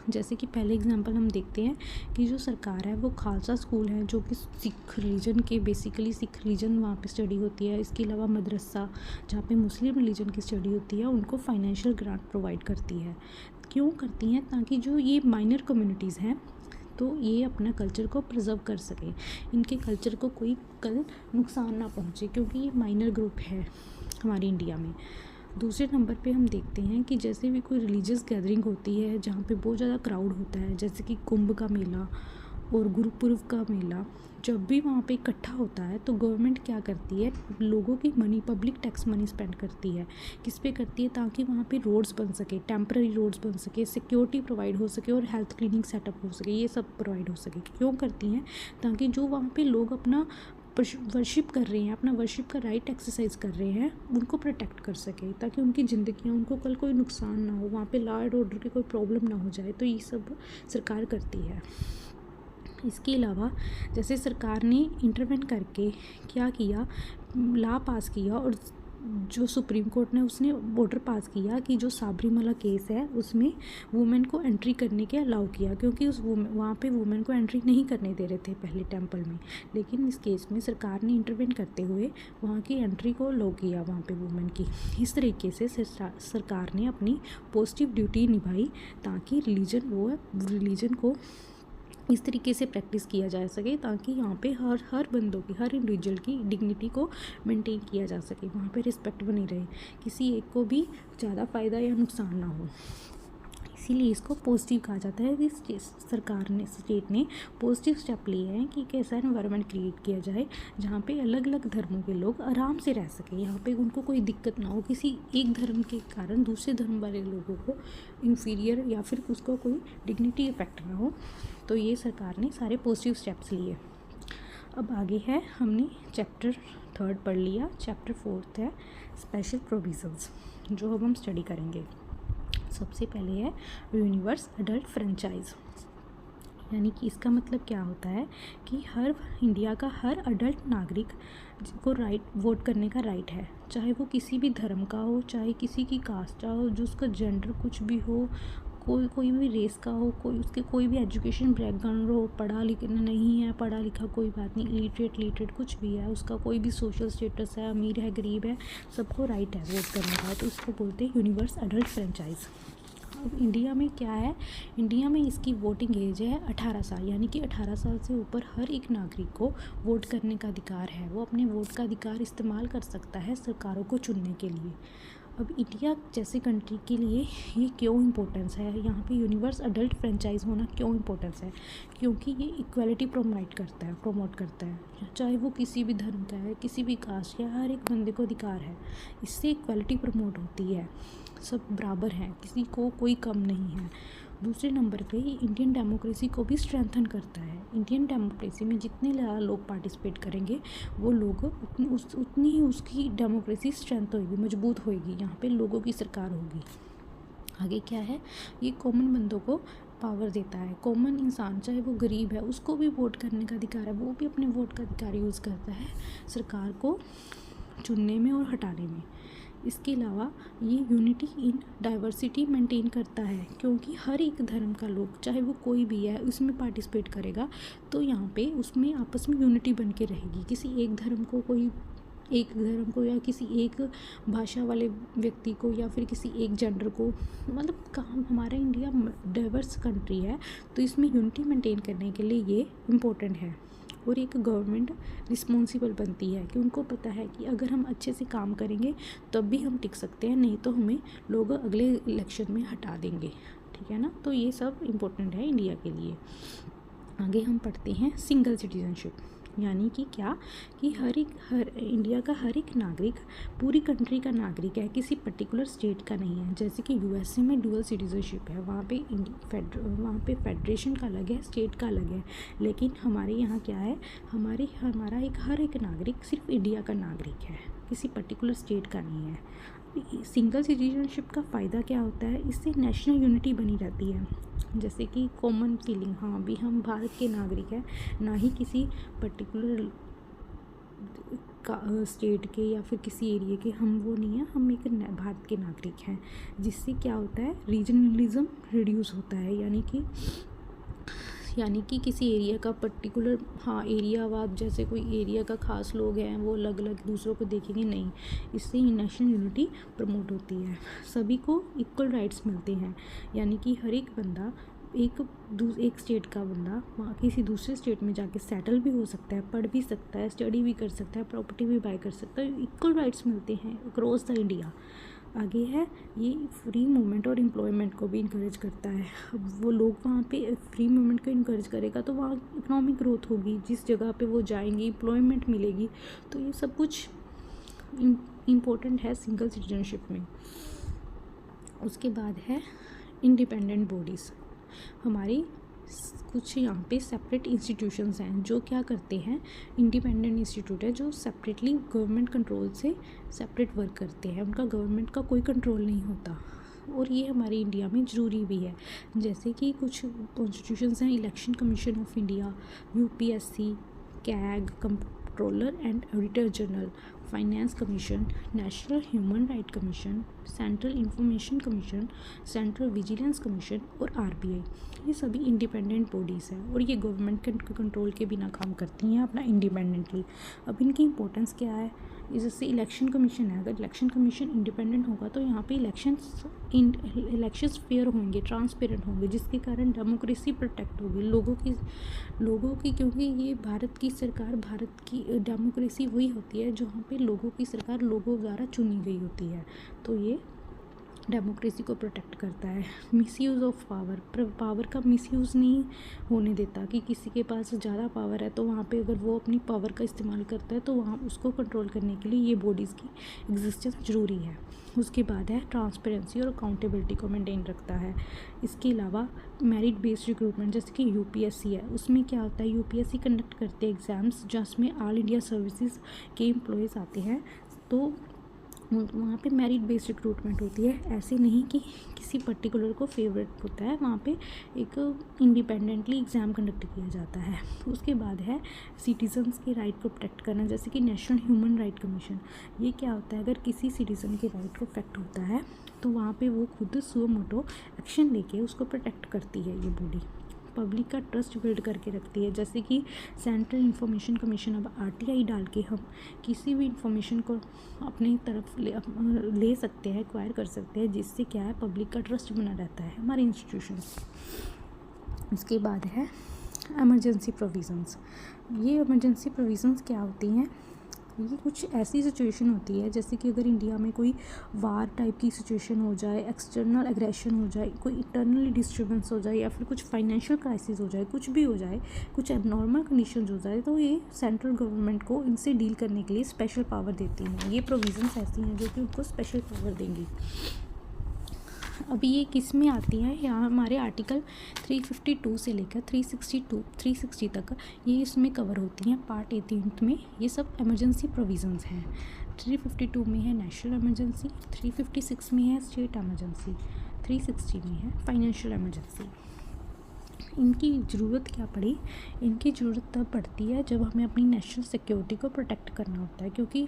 जैसे कि पहले एग्जांपल हम देखते हैं कि जो सरकार है वो खालसा स्कूल है, जो कि सिख रिलीजन के, बेसिकली सिख रिलीजन वहाँ पे स्टडी होती है। इसके अलावा मदरसा जहाँ पे मुस्लिम रिलीजन की स्टडी होती है, उनको फाइनेंशियल ग्रांट प्रोवाइड करती है। क्यों करती हैं? ताकि जो ये माइनर कम्युनिटीज़ हैं तो ये अपना कल्चर को प्रिजर्व कर सकें, इनके कल्चर को कोई कल नुकसान ना पहुँचे, क्योंकि ये माइनर ग्रुप है हमारी इंडिया में। दूसरे नंबर पे हम देखते हैं कि जैसे भी कोई रिलीजियस गैदरिंग होती है जहाँ पे बहुत ज़्यादा क्राउड होता है, जैसे कि कुंभ का मेला और गुरुपुरब का मेला, जब भी वहाँ पे इकट्ठा होता है तो गवर्नमेंट क्या करती है, लोगों की money, public tax money spend करती है। किस पे करती है? ताकि वहाँ पे रोड्स बन सके, टेम्पररी रोड्स बन सके, सिक्योरिटी प्रोवाइड हो सके और हेल्थ क्लिनिक सेटअप हो सके, ये सब प्रोवाइड हो सके। क्यों करती हैं? ताकि जो वहाँ पे लोग अपना वर्शिप कर रहे हैं, अपना वर्शिप का राइट एक्सरसाइज कर रहे हैं, उनको प्रोटेक्ट कर सके, ताकि उनकी ज़िंदगियाँ, उनको कल कोई नुकसान ना हो, वहाँ पे लॉ एंड ऑर्डर की कोई प्रॉब्लम ना हो जाए। तो ये सब सरकार करती है। इसके अलावा जैसे सरकार ने इंटरवेन करके क्या किया, लॉ पास किया, और जो सुप्रीम कोर्ट ने उसने ऑर्डर पास किया कि जो साबरीमाला केस है उसमें वुमेन को एंट्री करने के अलाउ किया, क्योंकि उस वहाँ पे वुमेन को एंट्री नहीं करने दे रहे थे पहले टेंपल में। लेकिन इस केस में सरकार ने इंटरवेन करते हुए वहाँ की एंट्री को अलाउ किया, वहाँ पे वुमेन की। इस तरीके से सरकार ने अपनी पॉजिटिव ड्यूटी निभाई, ताकि रिलीजन को इस तरीके से प्रैक्टिस किया जा सके, ताकि यहाँ पे हर बंदों की, हर इंडिविजुअल की डिग्निटी को मेंटेन किया जा सके, वहाँ पे रिस्पेक्ट बनी रहे, किसी एक को भी ज़्यादा फ़ायदा या नुकसान ना हो। इसीलिए इसको पॉजिटिव कहा जाता है। इस सरकार ने, स्टेट ने पॉजिटिव स्टेप लिए हैं कि कैसा एनवायरनमेंट क्रिएट किया जाए जहाँ पे अलग अलग धर्मों के लोग आराम से रह सकें, यहाँ पे उनको कोई दिक्कत ना हो, किसी एक धर्म के कारण दूसरे धर्म वाले लोगों को इन्फीरियर या फिर उसको कोई डिग्निटी इफेक्ट ना हो। तो ये सरकार ने सारे पॉजिटिव स्टेप्स लिए। अब आगे है, हमने चैप्टर 3 पढ़ लिया, चैप्टर 4 है स्पेशल प्रोविजंस, जो अब हम स्टडी करेंगे। सबसे पहले है यूनिवर्स अडल्ट फ्रेंचाइज, यानी कि इसका मतलब क्या होता है कि इंडिया का हर अडल्ट नागरिक को वोट करने का राइट है, चाहे वो किसी भी धर्म का हो, चाहे किसी की कास्ट का हो, जो उसका जेंडर कुछ भी हो, कोई भी रेस का हो, उसके कोई भी एजुकेशन बैकग्राउंड हो, पढ़ा लिखा नहीं है, पढ़ा लिखा कोई बात नहीं, इलिटरेट कुछ भी है, उसका कोई भी सोशल स्टेटस है, अमीर है गरीब है, सबको राइट है वोट करने का। तो इसको बोलते हैं यूनिवर्स अडल्ट फ्रेंचाइज। अब इंडिया में क्या है, इंडिया में इसकी वोटिंग एज है 18 साल, यानी कि 18 साल से ऊपर हर एक नागरिक को वोट करने का अधिकार है। वो अपने वोट का अधिकार इस्तेमाल कर सकता है सरकारों को चुनने के लिए। अब इंडिया जैसे कंट्री के लिए ये क्यों इम्पोर्टेंस है, यहाँ पे यूनिवर्स अडल्ट फ्रेंचाइज होना क्यों इम्पोर्टेंस है? क्योंकि ये इक्वालिटी प्रमोट करता है, चाहे वो किसी भी धर्म का है, किसी भी कास्ट का, हर एक बंदे को अधिकार है। इससे इक्वालिटी प्रमोट होती है, सब बराबर हैं, किसी को कोई कम नहीं है। दूसरे नंबर पे ये इंडियन डेमोक्रेसी को भी स्ट्रेंथन करता है। इंडियन डेमोक्रेसी में जितने ज़्यादा लोग पार्टिसिपेट करेंगे, वो लोग उतनी ही उसकी डेमोक्रेसी स्ट्रेंथ होगी, मजबूत होगी, यहाँ पे लोगों की सरकार होगी। आगे क्या है, ये कॉमन बंदों को पावर देता है। कॉमन इंसान चाहे वो गरीब है, उसको भी वोट करने का अधिकार है, वो भी अपने वोट का अधिकार यूज़ करता है सरकार को चुनने में और हटाने में। इसके अलावा ये यूनिटी इन डाइवर्सिटी मेंटेन करता है, क्योंकि हर एक धर्म का लोग, चाहे वो कोई भी है, उसमें पार्टिसिपेट करेगा, तो यहाँ पे उसमें आपस में यूनिटी बन के रहेगी। किसी एक धर्म को या किसी एक भाषा वाले व्यक्ति को या फिर किसी एक जेंडर को, मतलब हमारा इंडिया डाइवर्स कंट्री है, तो इसमें यूनिटी मेंटेन करने के लिए ये इम्पोर्टेंट है। और एक गवर्नमेंट रिस्पॉन्सिबल बनती है कि उनको पता है कि अगर हम अच्छे से काम करेंगे तब भी हम टिक सकते हैं, नहीं तो हमें लोग अगले इलेक्शन में हटा देंगे, ठीक है ना। तो ये सब इम्पोर्टेंट है इंडिया के लिए। आगे हम पढ़ते हैं सिंगल सिटीजनशिप, यानी कि क्या कि हर इंडिया का हर एक नागरिक पूरी कंट्री का नागरिक है, किसी पर्टिकुलर स्टेट का नहीं है। जैसे कि यूएसए में डुअल सिटीजनशिप है, वहाँ पे फेडरेशन का अलग है, स्टेट का अलग है। लेकिन हमारे यहाँ क्या है, हमारा हर एक नागरिक सिर्फ इंडिया का नागरिक है, किसी पर्टिकुलर स्टेट का नहीं है। सिंगल सिटीजनशिप का फ़ायदा क्या होता है, इससे नेशनल यूनिटी बनी रहती है। जैसे कि कॉमन फीलिंग, हाँ भी हम भारत के नागरिक हैं, ना ही किसी पर्टिकुलर स्टेट के या फिर किसी एरिया के, हम वो नहीं है, हम एक भारत के नागरिक हैं। जिससे क्या होता है, रीजनलिज्म रिड्यूस होता है, यानी कि किसी एरिया का पर्टिकुलर, हाँ एरियावाद, जैसे कोई एरिया का खास लोग हैं वो अलग अलग दूसरों को देखेंगे, नहीं। इससे नेशनल यूनिटी प्रमोट होती है, सभी को इक्वल राइट्स मिलते हैं। यानी कि हर एक बंदा एक स्टेट का बंदा वहाँ किसी दूसरे स्टेट में जाके सेटल भी हो सकता है, पढ़ भी सकता है, स्टडी भी कर सकता है, प्रॉपर्टी भी बाय कर सकता है, इक्वल राइट्स मिलते हैं अक्रॉस द इंडिया। आगे है, ये फ्री मूवमेंट और एम्प्लॉयमेंट को भी इंकरेज करता है। अब वो लोग वहाँ पे फ्री मूवमेंट को इंकरेज करेगा तो वहाँ इकोनॉमिक ग्रोथ होगी, जिस जगह पे वो जाएंगे एम्प्लॉयमेंट मिलेगी। तो ये सब कुछ इम्पोर्टेंट है सिंगल सिटीजनशिप में। उसके बाद है इंडिपेंडेंट बॉडीज़। हमारी कुछ यहाँ पे सेपरेट इंस्टीट्यूशंस हैं जो क्या करते हैं, इंडिपेंडेंट इंस्टीट्यूट है जो सेपरेटली गवर्नमेंट कंट्रोल से सेपरेट वर्क करते हैं, उनका गवर्नमेंट का कोई कंट्रोल नहीं होता। और ये हमारे इंडिया में ज़रूरी भी है। जैसे कि कुछ कॉन्स्टिट्यूशंस हैं, election commission of India, UPSC, CAG, controller and auditor general, finance commission, national human right commission, central information commission, central vigilance commission और आरबीआई। ये सभी इंडिपेंडेंट बॉडीज़ हैं और ये गवर्नमेंट के कंट्रोल के बिना काम करती हैं अपना इंडिपेंडेंटली। अब इनकी इंपॉर्टेंस क्या है, जैसे इलेक्शन कमीशन है, अगर इलेक्शन कमीशन इंडिपेंडेंट होगा तो यहाँ पे इलेक्शंस फेयर होंगे, ट्रांसपेरेंट होंगे, जिसके कारण डेमोक्रेसी प्रोटेक्ट होगी लोगों की क्योंकि ये भारत की सरकार, भारत की डेमोक्रेसी वही होती है जहाँ पे लोगों की सरकार लोगों द्वारा चुनी गई होती है। तो ये डेमोक्रेसी को प्रोटेक्ट करता है। मिसयूज़ ऑफ पावर का मिसयूज़ नहीं होने देता कि किसी के पास ज़्यादा पावर है तो वहाँ पे अगर वो अपनी पावर का इस्तेमाल करता है तो वहाँ उसको कंट्रोल करने के लिए ये बॉडीज़ की एग्जिस्टेंस ज़रूरी है। उसके बाद है ट्रांसपेरेंसी और अकाउंटेबिलिटी को मेंटेन रखता है। इसके अलावा मेरिट बेस्ड रिक्रूटमेंट, जैसे कि यूपीएससी है, उसमें क्या होता है, यूपीएससी कंडक्ट करते हैं एग्ज़ाम्स जिसमें ऑल इंडिया सर्विसेज के एम्प्लॉयज़ आते हैं, तो वहाँ पे मेरिट बेस्ड रिक्रूटमेंट होती है। ऐसे नहीं कि किसी पर्टिकुलर को फेवरेट होता है, वहाँ पे एक इंडिपेंडेंटली एग्ज़ाम कंडक्ट किया जाता है। उसके बाद है सिटीजन्स के राइट को प्रोटेक्ट करना, जैसे कि नेशनल ह्यूमन राइट कमीशन। ये क्या होता है, अगर किसी सिटीज़न के राइट को अफेक्ट होता है तो वहाँ पे वो खुद सुओ मोटो एक्शन लेके उसको प्रोटेक्ट करती है। ये बॉडी पब्लिक का ट्रस्ट बिल्ड करके रखती है, जैसे कि सेंट्रल इंफॉर्मेशन कमीशन। अब आरटीआई डाल के हम किसी भी इंफॉर्मेशन को अपनी तरफ ले सकते हैं, एक्वायर कर सकते हैं, जिससे क्या है पब्लिक का ट्रस्ट बना रहता है हमारे इंस्टीट्यूशन। उसके बाद है एमरजेंसी प्रोविज़न्स। ये एमरजेंसी प्रोविज़न्स क्या होती हैं, ये कुछ ऐसी सिचुएशन होती है जैसे कि अगर इंडिया में कोई वार टाइप की सिचुएशन हो जाए, एक्सटर्नल एग्रेशन हो जाए, कोई इंटरनली डिस्टर्बेंस हो जाए, या फिर कुछ फाइनेंशियल क्राइसिस हो जाए, कुछ भी हो जाए, कुछ एबनॉर्मल कंडीशन हो जाए, तो ये सेंट्रल गवर्नमेंट को इनसे डील करने के लिए स्पेशल पावर देती हैं। ये प्रोविज़न्स ऐसी हैं जो कि उनको स्पेशल पावर देंगी। अभी ये किस में आती हैं, यहाँ हमारे आर्टिकल 352 से लेकर 360 तक ये इसमें कवर होती हैं। पार्ट 18 में ये सब इमरजेंसी प्रोविज़न्स हैं। 352 में है नेशनल इमरजेंसी, 356 में है स्टेट इमरजेंसी, 360 में है फाइनेंशियल इमरजेंसी। इनकी ज़रूरत क्या पड़ी, इनकी ज़रूरत तब पड़ती है जब हमें अपनी नेशनल सिक्योरिटी को प्रोटेक्ट करना होता है, क्योंकि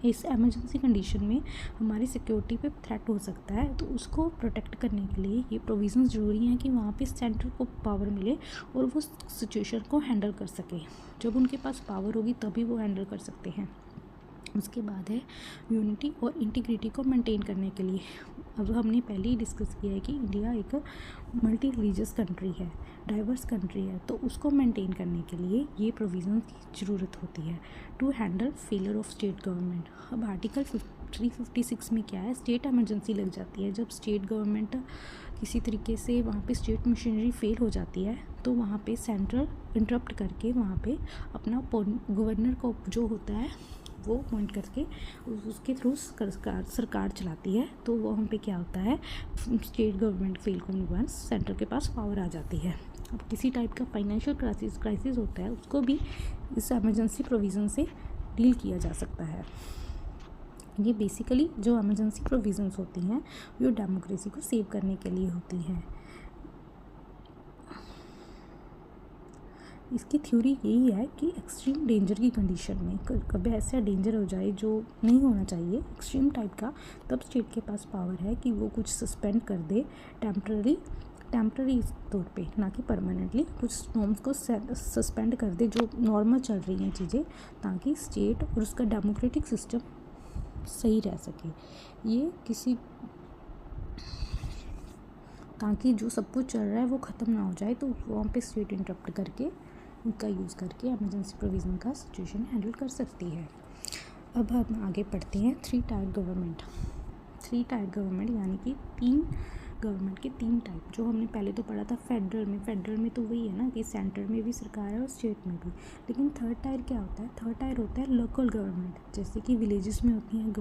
इस एमरजेंसी कंडीशन में हमारी सिक्योरिटी पे थ्रेट हो सकता है। तो उसको प्रोटेक्ट करने के लिए ये प्रोविज़न्स ज़रूरी हैं कि वहाँ पे सेंटर को पावर मिले और वो सिचुएशन को हैंडल कर सके। जब उनके पास पावर होगी तभी वो हैंडल कर सकते हैं। उसके बाद है यूनिटी और इंटीग्रिटी को मेंटेन करने के लिए। अब हमने पहले ही डिस्कस किया है कि इंडिया एक मल्टी रिलीजियस कंट्री है, डाइवर्स कंट्री है, तो उसको मेंटेन करने के लिए ये प्रोविज़न की ज़रूरत होती है to handle failure of state government. अब आर्टिकल 356 में क्या है, स्टेट इमरजेंसी लग जाती है। जब स्टेट गवर्नमेंट किसी तरीके से वहाँ पे स्टेट मशीनरी फेल हो जाती है तो वहाँ पे सेंट्रल इंटरप्ट करके वहाँ पे अपना गवर्नर को जो होता है वो अपॉइंट करके उसके थ्रू सरकार चलाती है। तो वहाँ पे क्या होता है, स्टेट गवर्नमेंट फेल होने के बाद सेंटर के पास पावर आ जाती है। अब किसी टाइप का फाइनेंशियल क्राइसिस होता है उसको भी इस एमरजेंसी प्रोविज़न से डील किया जा सकता है। ये बेसिकली जो एमरजेंसी प्रोविज़न्स होती हैं वो डेमोक्रेसी को सेव करने के लिए होती हैं। इसकी थ्योरी यही है कि एक्सट्रीम डेंजर की कंडीशन में कभी ऐसा डेंजर हो जाए जो नहीं होना चाहिए, एक्सट्रीम टाइप का, तब स्टेट के पास पावर है कि वो कुछ सस्पेंड कर दे टेम्पररी तौर पे, ना कि परमानेंटली, कुछ नॉर्म्स को सस्पेंड कर दे जो नॉर्मल चल रही हैं चीज़ें, ताकि स्टेट और उसका डेमोक्रेटिक सिस्टम सही रह सके। ये ताकि जो सब कुछ चल रहा है वो ख़त्म ना हो जाए, तो वहाँ पे स्टेट इंटरप्ट करके उनका यूज़ करके एमरजेंसी प्रोविज़न का सिचुएशन हैंडल कर सकती है। अब हम आगे पढ़ते हैं थ्री टायर गवर्नमेंट यानी कि गवर्नमेंट के तीन टाइप, जो हमने पहले तो पढ़ा था फेडरल में तो वही है ना कि सेंटर में भी सरकार है और स्टेट में भी। लेकिन थर्ड टायर क्या होता है, थर्ड टायर होता है लोकल गवर्नमेंट, जैसे कि विलेजेस में होती हैं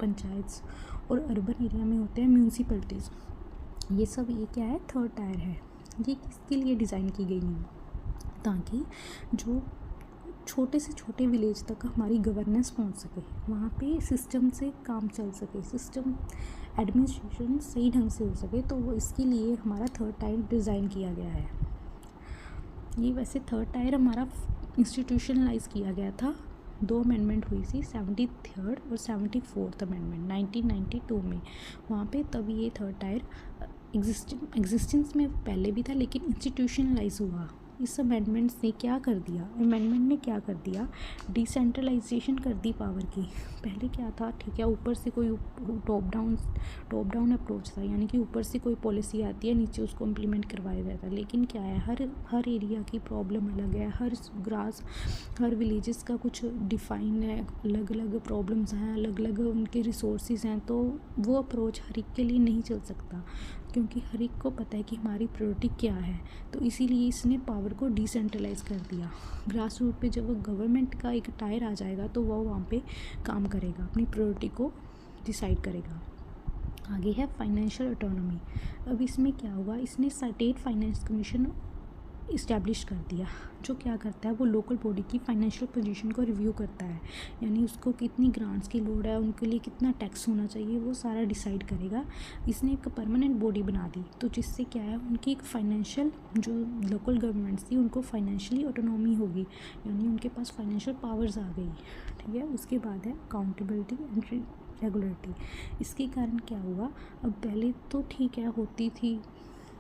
पंचायत और अर्बन एरिया में होते हैं म्यूनसिपैलिटीज़। ये सब ये क्या है, थर्ड टायर है। ये किसके लिए डिज़ाइन की गई है, ताकि जो छोटे से छोटे विलेज तक हमारी गवर्नेंस पहुंच सके, वहाँ पे सिस्टम से काम चल सके, सिस्टम एडमिनिस्ट्रेशन सही ढंग से हो सके, तो वो इसके लिए हमारा थर्ड टायर डिज़ाइन किया गया है। ये वैसे थर्ड टायर हमारा इंस्टीट्यूशनलाइज किया गया था, 2 अमेंडमेंट हुई थी, 73rd और 74th अमेंडमेंट 1992 में। वहाँ पे तब ये थर्ड टायर एग्जिस्टेंस में पहले भी था, लेकिन इंस्टीट्यूशनलाइज हुआ। इस अमेंडमेंट ने क्या कर दिया, डिसेंट्रलाइजेशन कर दी पावर की। पहले क्या था, ठीक है, ऊपर से कोई टॉप डाउन अप्रोच था, यानी कि ऊपर से कोई पॉलिसी आती है, नीचे उसको इम्प्लीमेंट करवाया जाता है। लेकिन क्या है, हर एरिया की प्रॉब्लम अलग है, हर विलेजेस का कुछ डिफाइन है, अलग अलग प्रॉब्लम्स हैं, अलग अलग उनके रिसोर्सेज हैं, तो वो अप्रोच हर एक के लिए नहीं चल सकता, क्योंकि हर एक को पता है कि हमारी प्रायोरिटी क्या है। तो इसीलिए इसने पावर को डिसेंट्रलाइज कर दिया। ग्रास रूट पे जब गवर्नमेंट का एक टायर आ जाएगा तो वो वहाँ पे काम करेगा, अपनी प्रायोरिटी को डिसाइड करेगा। आगे है फाइनेंशियल ऑटोनॉमी। अब इसमें क्या हुआ, इसने स्टेट फाइनेंस कमीशन इस्टेब्लिश कर दिया, जो क्या करता है, वो लोकल बॉडी की फाइनेंशियल पोजीशन को रिव्यू करता है, यानी उसको कितनी ग्रांट्स की लोड है, उनके लिए कितना टैक्स होना चाहिए, वो सारा डिसाइड करेगा। इसने एक परमानेंट बॉडी बना दी, तो जिससे क्या है, उनकी एक फाइनेंशियल, जो लोकल गवर्नमेंट्स थी उनको फाइनेंशियली ऑटोनॉमी होगी, यानी उनके पास फाइनेंशियल पावर्स आ गई। ठीक है, उसके बाद है अकाउंटेबिलिटी एंड रेगुलेटरी। इसके कारण क्या हुआ, अब पहले तो ठीक है होती थी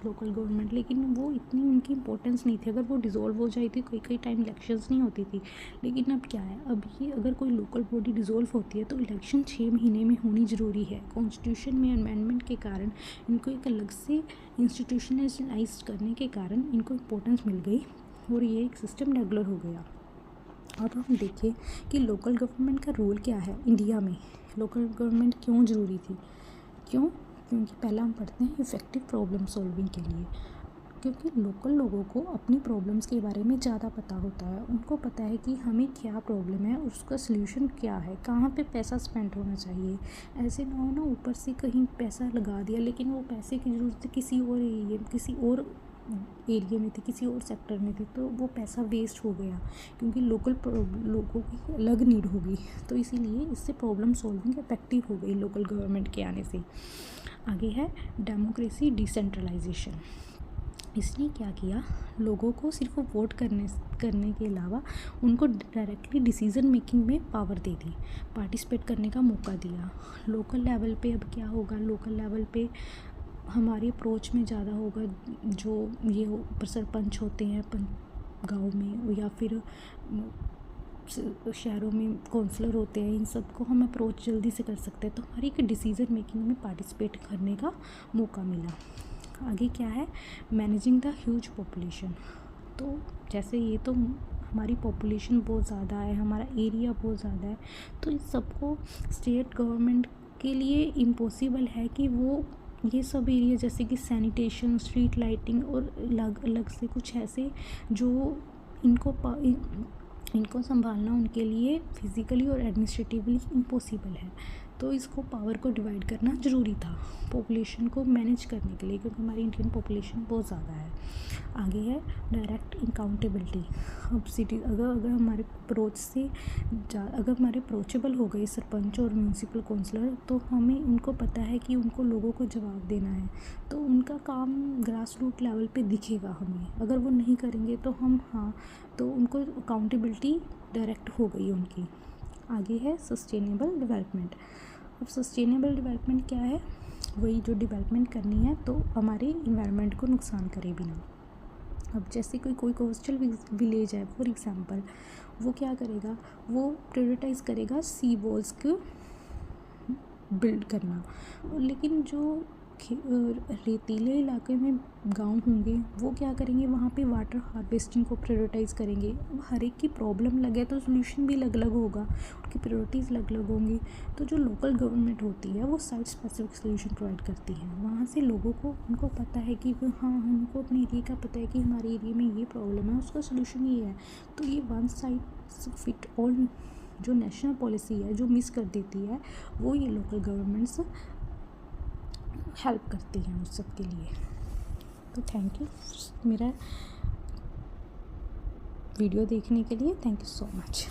लोकल गवर्नमेंट, लेकिन वो इतनी उनकी इंपॉर्टेंस नहीं थी। अगर वो डिज़ोल्व हो जाती थी, कई टाइम इलेक्शंस नहीं होती थी। लेकिन अब क्या है, अब ये अगर कोई लोकल बॉडी डिज़ोल्व होती है तो इलेक्शन 6 महीने में होनी ज़रूरी है। कॉन्स्टिट्यूशन में अमेंडमेंट के कारण इनको एक अलग से इंस्टीट्यूशनलाइज करने के कारण इनको इम्पोर्टेंस मिल गई और ये एक सिस्टम रेगुलर हो गया। अब हम देखें कि लोकल गवर्नमेंट का रोल क्या है इंडिया में, लोकल गवर्नमेंट क्यों ज़रूरी थी, क्योंकि पहला हम पढ़ते हैं इफ़ेक्टिव प्रॉब्लम सॉल्विंग के लिए। क्योंकि लोकल लोगों को अपनी प्रॉब्लम्स के बारे में ज़्यादा पता होता है, उनको पता है कि हमें क्या प्रॉब्लम है, उसका सल्यूशन क्या है, कहाँ पे पैसा स्पेंड होना चाहिए। ऐसे ना हो ना ऊपर से कहीं पैसा लगा दिया, लेकिन वो पैसे की ज़रूरत किसी और एरिया में थी, किसी और सेक्टर में थी, तो वो पैसा वेस्ट हो गया, क्योंकि लोकल लोगों की अलग नीड होगी। तो इसीलिए इससे प्रॉब्लम सॉल्विंग इफेक्टिव हो गई लोकल गवर्नमेंट के आने से। आगे है डेमोक्रेसी डिसेंट्रलाइजेशन। इसने क्या किया, लोगों को सिर्फ वोट करने के अलावा उनको डायरेक्टली डिसीज़न मेकिंग में पावर दे दी, पार्टिसिपेट करने का मौका दिया। लोकल लेवल पे अब क्या होगा, लोकल लेवल पे हमारी अप्रोच में ज़्यादा होगा, जो ये सरपंच होते हैं गांव में, या फिर शहरों में काउंसलर होते हैं, इन सबको हम अप्रोच जल्दी से कर सकते हैं, तो हमारी एक डिसीजन मेकिंग में पार्टिसिपेट करने का मौका मिला। आगे क्या है, मैनेजिंग द ह्यूज पॉपुलेशन। तो जैसे ये तो हमारी पॉपुलेशन बहुत ज़्यादा है, हमारा एरिया बहुत ज़्यादा है, तो इस सबको स्टेट गवर्नमेंट के लिए इम्पॉसिबल है कि वो ये सब एरिया जैसे कि सैनिटेशन, स्ट्रीट लाइटिंग और अलग अलग से कुछ ऐसे जो इनको संभालना उनके लिए फिज़िकली और एडमिनिस्ट्रेटिवली इम्पॉसिबल है। तो इसको पावर को डिवाइड करना ज़रूरी था पॉपुलेशन को मैनेज करने के लिए, क्योंकि हमारी इंडियन पॉपुलेशन बहुत ज़्यादा है। आगे है डायरेक्ट अकाउंटेबिलिटी। अब सिटी अगर हमारे अप्रोच से अगर हमारे अप्रोचेबल हो गए सरपंच और म्यूनसिपल काउंसलर, तो हमें उनको पता है कि उनको लोगों को जवाब देना है, तो उनका काम ग्रास रूट लेवल पे दिखेगा हमें। अगर वो नहीं करेंगे तो तो उनको अकाउंटेबिलिटी डायरेक्ट हो गई उनकी। आगे है सस्टेनेबल डेवलपमेंट। अब सस्टेनेबल डेवलपमेंट क्या है, वही जो डेवलपमेंट करनी है तो हमारे इन्वायरमेंट को नुकसान करे बिना। अब जैसे कोई कोस्टल विलेज है फॉर एग्जांपल, वो क्या करेगा, वो प्रायोरिटाइज़ करेगा सी वॉल्स को बिल्ड करना, लेकिन जो रेतीले इलाके में गांव होंगे वो क्या करेंगे, वहाँ पे वाटर हार्वेस्टिंग को प्रायोरिटाइज़ करेंगे। हर एक की प्रॉब्लम लगे तो सोल्यूशन भी अलग अलग होगा, उनकी प्रायोरिटीज़ अलग अलग होंगी। तो जो लोकल गवर्नमेंट होती है वो साइट स्पेसिफिक सोल्यूशन प्रोवाइड करती है। वहाँ से लोगों को उनको पता है कि हमको अपने एरिया का पता है कि हमारे एरिया में ये प्रॉब्लम है, उसका सोल्यूशन ये है। तो ये वन साइड फिट ऑल जो नेशनल पॉलिसी है जो मिस कर देती है, वो ये लोकल गवर्नमेंट्स हेल्प करती हैं उस सब के लिए। तो थैंक यू मेरा वीडियो देखने के लिए, थैंक यू सो मच।